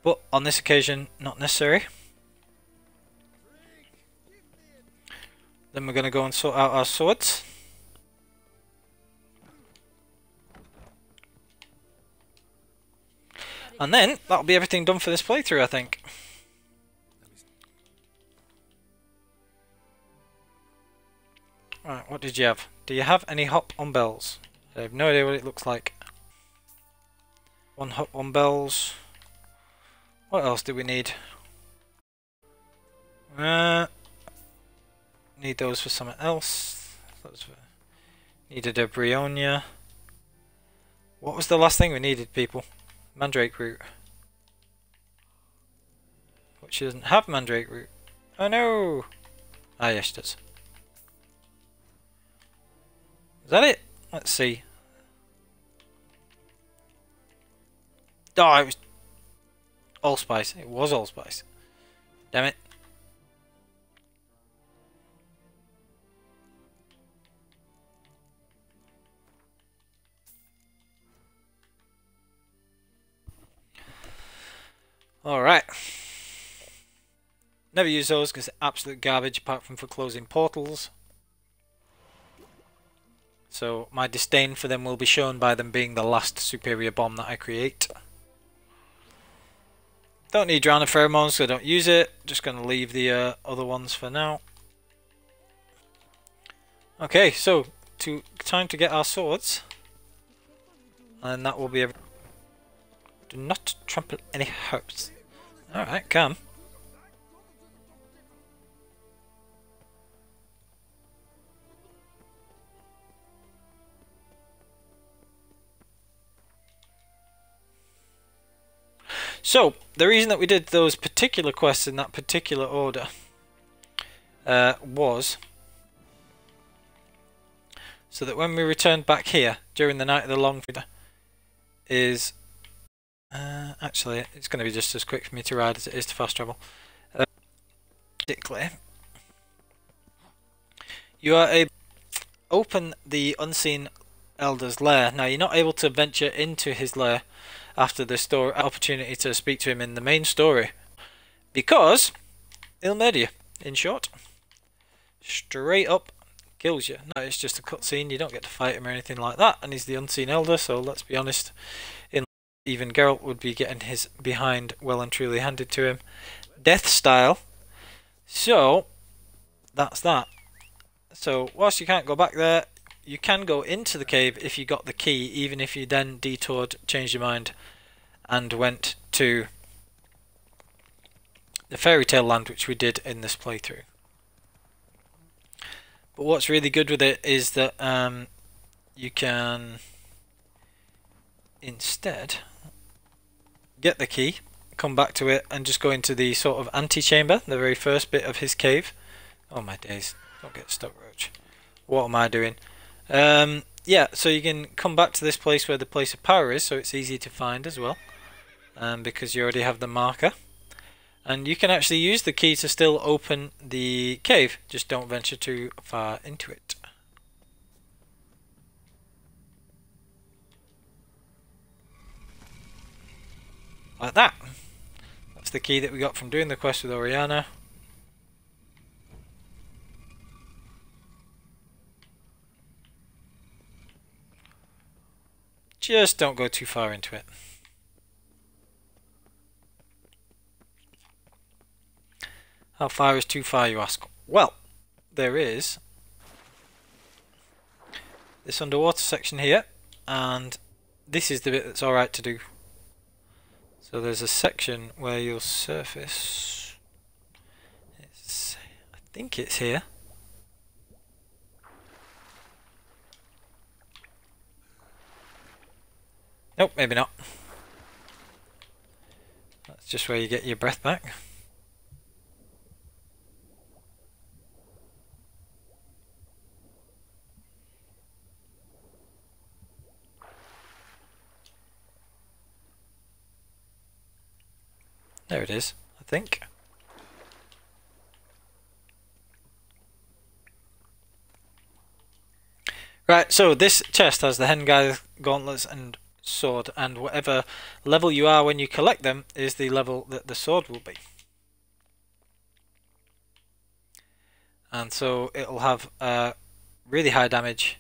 But on this occasion, not necessary. Then we're going to go and sort out our swords. And then, that'll be everything done for this playthrough, I think. Right, what did you have? Do you have any hop on bells? I have no idea what it looks like. 1 hop on bells. What else do we need? Need those for something else. Needed a Brionia. What was the last thing we needed, people? Mandrake root. But she doesn't have mandrake root. Oh no! Ah yes, she does. Is that it? Let's see. Oh, it was allspice. It was allspice. Damn it. Alright. Never use those because they're absolute garbage apart from for closing portals. So my disdain for them will be shown by them being the last superior bomb that I create. Don't need drowning pheromones, so I don't use it. Just going to leave the other ones for now. Okay, so time to get our swords. And that will be everything. Do not trample any herbs. Alright, come. So, the reason that we did those particular quests in that particular order was so that when we returned back here during the night of the long is actually it's going to be just as quick for me to ride as it is to fast travel. Clear. You are able to open the unseen elder's lair. Now you're not able to venture into his lair after the story opportunity to speak to him in the main story because he'll murder you. In short, straight up kills you. No, it's just a cutscene. You don't get to fight him or anything like that, and he's the unseen elder. So let's be honest, even Geralt would be getting his behind well and truly handed to him, death style. So that's that. So whilst you can't go back there, you can go into the cave if you got the key, even if you then detoured, changed your mind, and went to the fairy tale land, which we did in this playthrough. But what's really good with it is that you can instead get the key, come back to it, and just go into the sort of antechamber, the very first bit of his cave. Oh my days, don't get stuck, Roach. What am I doing? Yeah, so you can come back to this place where the place of power is, so it's easy to find as well, because you already have the marker. And you can actually use the key to still open the cave, just don't venture too far into it. Like that. That's the key that we got from doing the quest with Oriana. Just don't go too far into it. How far is too far, you ask? Well, there is this underwater section here, and this is the bit that's alright to do. So there's a section where you'll surface. I think it's here. Nope, maybe not. That's just where you get your breath back. There it is, I think. Right, so this chest has the Hengai gauntlets and sword, and whatever level you are when you collect them is the level that the sword will be. And so it'll have really high damage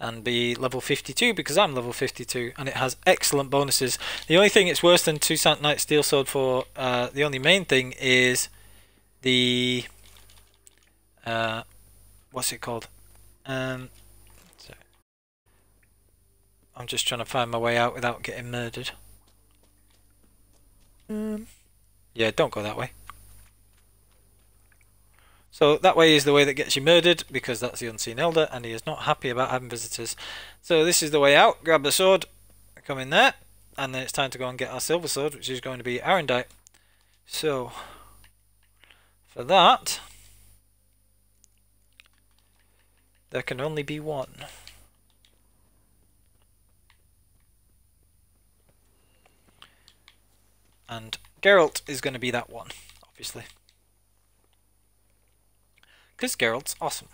and be level 52 because I'm level 52, and it has excellent bonuses. The only thing it's worse than Toussaint Knight Steel Sword for, the only main thing is the what's it called? Sorry. I'm just trying to find my way out without getting murdered. Yeah, don't go that way. So that way is the way that gets you murdered, because that's the Unseen Elder, and he is not happy about having visitors. So this is the way out. Grab the sword, come in there, and then it's time to go and get our silver sword, which is going to be Arendite. So for that, there can only be one. And Geralt is going to be that one, obviously. Because Geralt's awesome.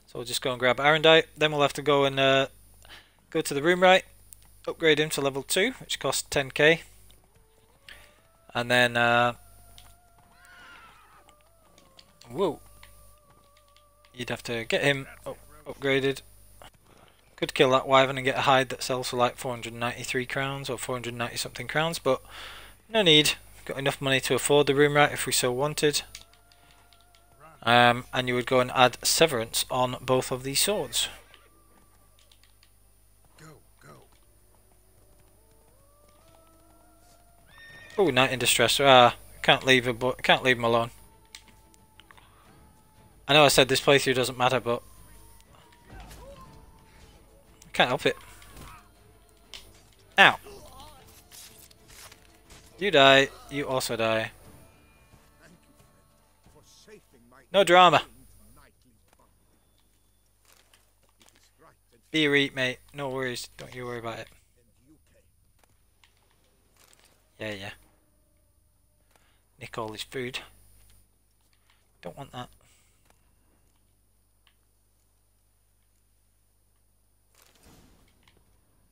So we'll just go and grab Arendite. Then we'll have to go and go to the room right, upgrade him to level 2, which costs 10k. And then whoa, you'd have to get him upgraded. Could kill that wyvern and get a hide that sells for like 493 crowns or 490 something crowns, but no need. Got enough money to afford the room right if we so wanted. And you would go and add severance on both of these swords. Oh, knight in distress. Can't leave him alone. I know I said this playthrough doesn't matter, but Can't help it. Ow. You die. You also die. Thank you, friend, for saving my No drama. knightly bandit. It is right and Be reet, mate. No worries. Don't you worry about it. and UK. Yeah. Nick all his food. Don't want that.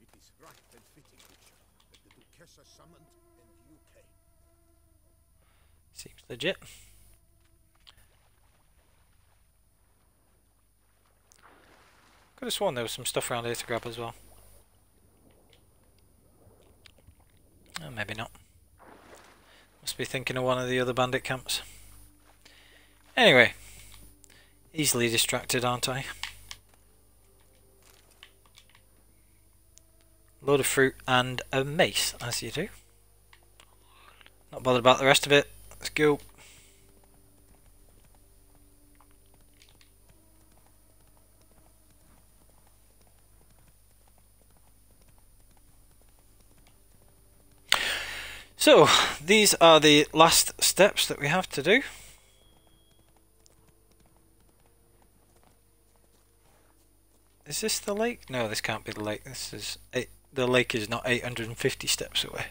It is right and fitting, Richard, that the Duchessa summoned and UK. Seems legit. Could have sworn there was some stuff around here to grab as well. Oh, maybe not. Must be thinking of one of the other bandit camps. Anyway. Easily distracted, aren't I? Load of fruit and a mace, as you do. Not bothered about the rest of it. Let's go. So, these are the last steps that we have to do. Is this the lake? No, this can't be the lake. This is the lake is not 850 steps away.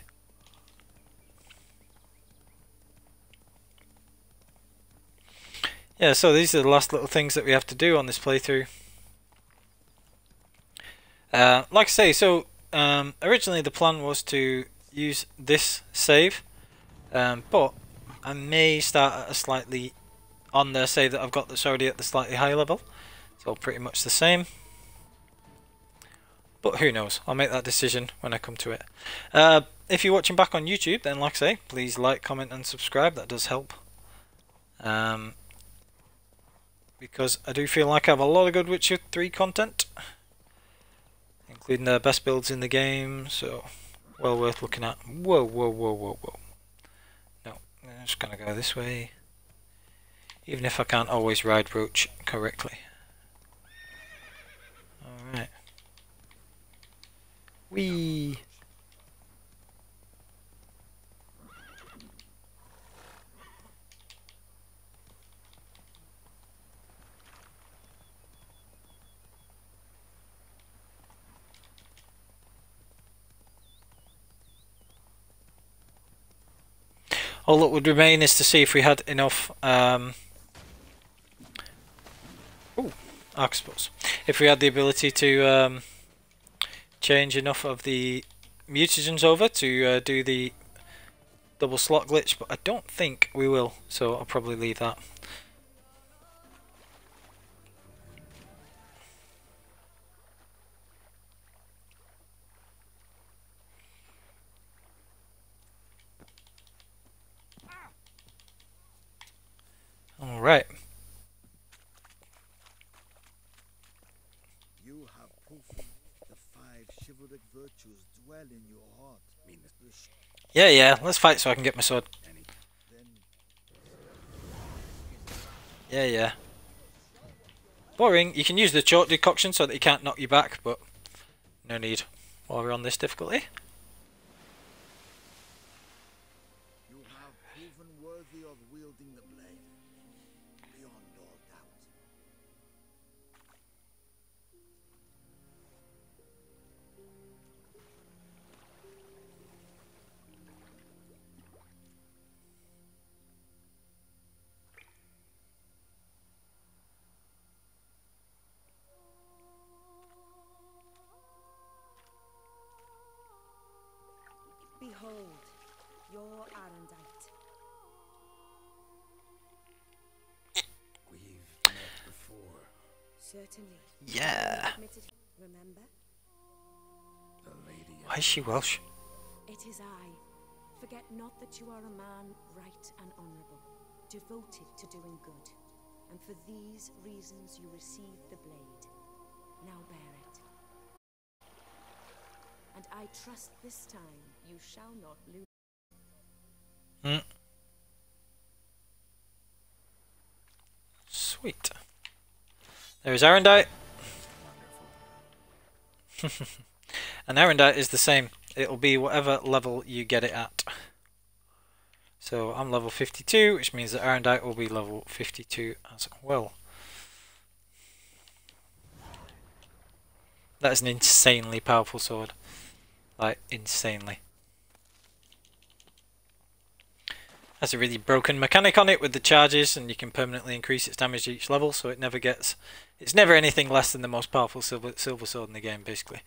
Yeah, so these are the last little things that we have to do on this playthrough. Like I say, so originally the plan was to use this save, but I may start at a slightly on the save that I've got that's already at the slightly higher level. It's all pretty much the same. But who knows? I'll make that decision when I come to it. If you're watching back on YouTube, then like I say, please like, comment and subscribe. That does help. Because I do feel like I have a lot of good Witcher 3 content, including the best builds in the game, so well worth looking at. Whoa. No, I'm just going to go this way, even if I can't always ride Roach correctly. Alright. Whee! All that would remain is to see if we had enough arc spells. If we had the ability to change enough of the mutagens over to do the double slot glitch, but I don't think we will, so I'll probably leave that. Alright. You have proven the 5 chivalric virtues dwell in your heart. Yeah, let's fight so I can get my sword. Yeah. Boring. You can use the chalk decoction so that he can't knock you back, but no need while we're on this difficulty. You have proven worthy of wielding the blade, beyond all doubt. Behold, your Arendite. We've met before. Certainly. Yeah. Admitted, remember? The lady. Why is she Welsh? It is I. Forget not that you are a man right and honourable, devoted to doing good. And for these reasons you received the blade. Now bear it. And I trust this time you shall not lose. Sweet. There's Arendite. And Erendite is the same. It'll be whatever level you get it at. So I'm level 52, which means that Erendite will be level 52 as well. That is an insanely powerful sword. Like, insanely. Has a really broken mechanic on it with the charges, and you can permanently increase its damage each level, so it never gets... It's never anything less than the most powerful silver sword in the game, basically.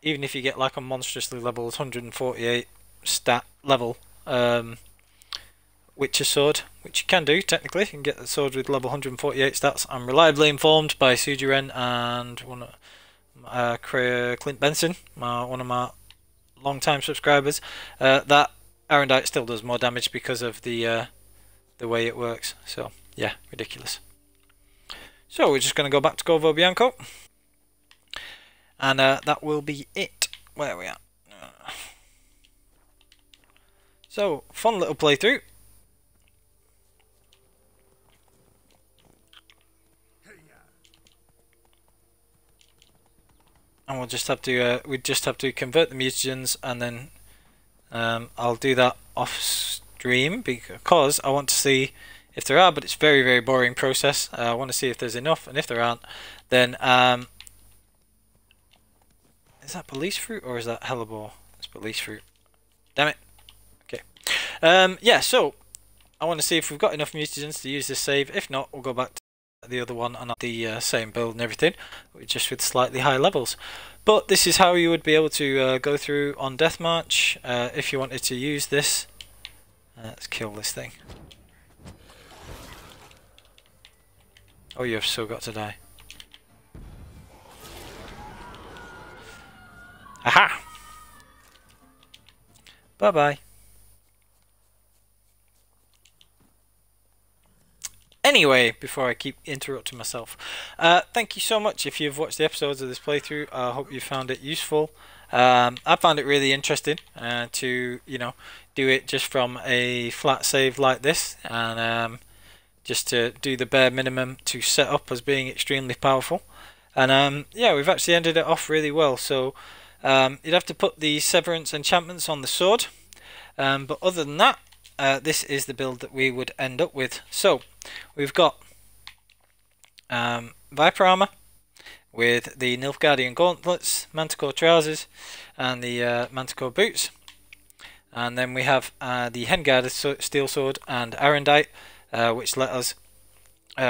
Even if you get like a monstrously leveled 148 stat level Witcher sword, which you can do technically, you can get the sword with level 148 stats. I'm reliably informed by Sujiren and Clint Benson, one of my long-time subscribers, that Erendite still does more damage because of the way it works. So yeah, ridiculous. So we're just going to go back to Corvo Bianco, and that will be it. Where are we at? So fun little playthrough. And we'll just have to we just have to convert the mutagens, and then I'll do that off stream because I want to see if there are, but it's very, very boring process. I want to see if there's enough, and if there aren't, then is that police fruit or is that hellebore? It's police fruit. Damn it. Okay. Yeah, so I want to see if we've got enough mutagens to use this save. If not, we'll go back to the other one and the same build and everything, just with slightly higher levels. But this is how you would be able to go through on Deathmarch if you wanted to use this. Let's kill this thing. Oh, you've still got to die. Aha! Bye bye. Anyway, before I keep interrupting myself, thank you so much if you've watched the episodes of this playthrough. I hope you found it useful. I found it really interesting to, you know, do it just from a flat save like this, and just to do the bare minimum to set up as being extremely powerful. And yeah, we've actually ended it off really well. So you'd have to put the Severance enchantments on the sword, but other than that, this is the build that we would end up with. So we've got Viper armor with the Nilfgaardian gauntlets, Manticore trousers, and the Manticore boots. And then we have the Henguarded steel sword and Erendite, which let us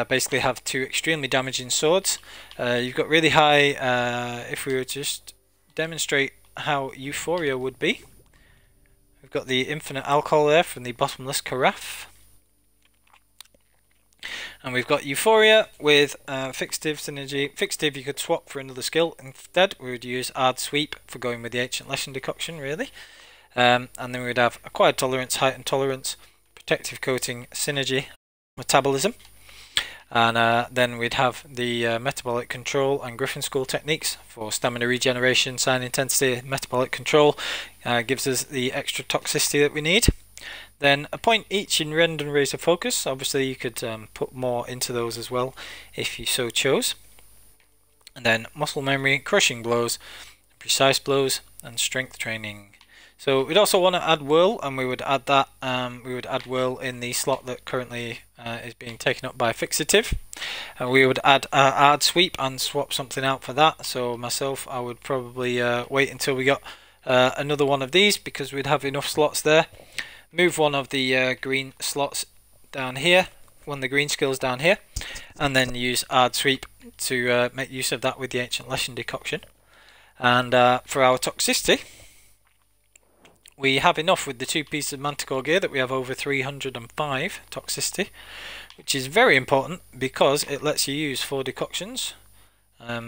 basically have two extremely damaging swords. You've got really high, if we were to just demonstrate how Euphoria would be. We've got the infinite alcohol there from the bottomless carafe. And we've got Euphoria with Fixative synergy. Fixative you could swap for another skill. Instead we would use Ard Sweep for going with the Ancient Lesson decoction, really. And then we would have Acquired Tolerance, Heightened Tolerance, Protective Coating, Synergy, Metabolism. And then we'd have the Metabolic Control and Griffin School techniques for Stamina Regeneration, Sign Intensity. Metabolic Control gives us the extra toxicity that we need. Then a point each in Rend and Razor Focus. Obviously you could put more into those as well if you so chose. And then Muscle Memory, Crushing Blows, Precise Blows, and Strength Training. So we'd also want to add Whirl, and we would add that. We would add Whirl in the slot that currently is being taken up by Fixative. And we would add Ard Sweep and swap something out for that. So myself, I would probably wait until we got another one of these, because we'd have enough slots there. Move one of the green slots down here, one of the green skills down here, and then use Ard Sweep to make use of that with the Ancient Lesson decoction. And for our toxicity, we have enough with the two pieces of Manticore gear that we have over 305 toxicity, which is very important because it lets you use 4 decoctions.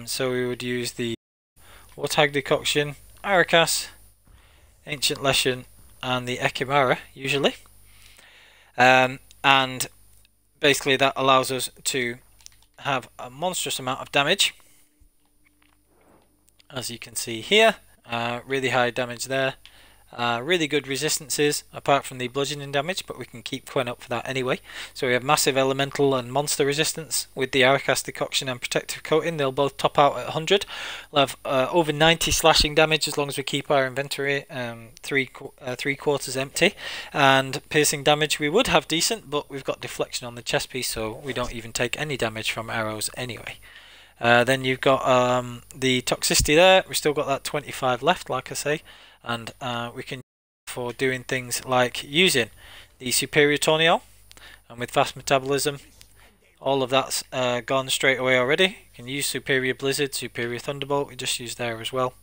So we would use the Wartag decoction, Arakas, Ancient Lesson, and the Ekimara usually. And basically that allows us to have a monstrous amount of damage, as you can see here. Really high damage there. Really good resistances apart from the bludgeoning damage, but we can keep coin up for that anyway. So we have massive elemental and monster resistance with the Aracas decoction and protective coating. They'll both top out at 100. We'll have over 90 slashing damage as long as we keep our inventory three quarters empty. And piercing damage we would have decent, but we've got deflection on the chest piece, so we don't even take any damage from arrows anyway. Then you've got the toxicity there. We've still got that 25 left, like I say, and we can use it for doing things like using the superior tornado, and with fast metabolism, all of that's gone straight away already. You can use superior blizzard, superior thunderbolt. We just used there as well,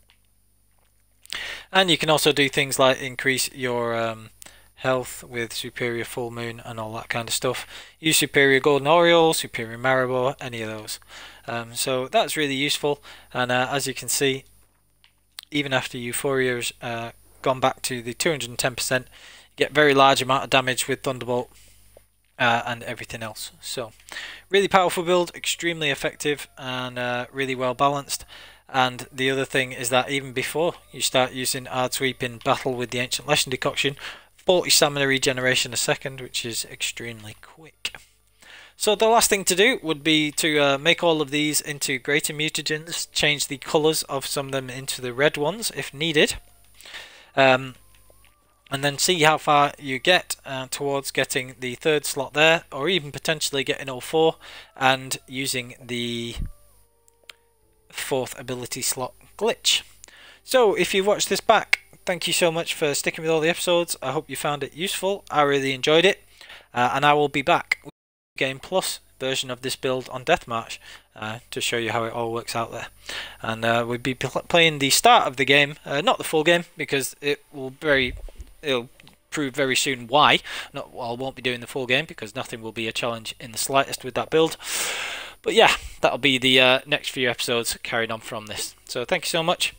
and you can also do things like increase your health with superior full moon and all that kind of stuff. Use superior golden oriole, superior marabou, any of those. So that's really useful, and as you can see, even after Euphoria's gone back to the 210%, you get very large amount of damage with Thunderbolt and everything else. So really powerful build, extremely effective, and really well balanced. And the other thing is that even before you start using Ard Sweep in battle with the Ancient Lesson decoction, 40 stamina regeneration a second, which is extremely quick. So the last thing to do would be to make all of these into greater mutagens, change the colours of some of them into the red ones if needed, and then see how far you get towards getting the third slot there, or even potentially getting all four and using the fourth ability slot glitch. So if you've watched this back, thank you so much for sticking with all the episodes. I hope you found it useful. I really enjoyed it, and I will be back with the Game Plus version of this build on Death March to show you how it all works out there. And we'll be playing the start of the game, not the full game, because it'll prove very soon why. I won't be doing the full game because nothing will be a challenge in the slightest with that build. But yeah, that'll be the next few episodes carried on from this. So thank you so much,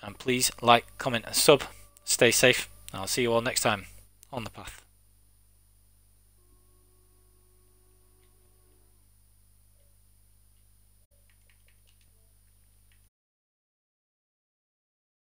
and please like, comment and sub. Stay safe, and I'll see you all next time on the path.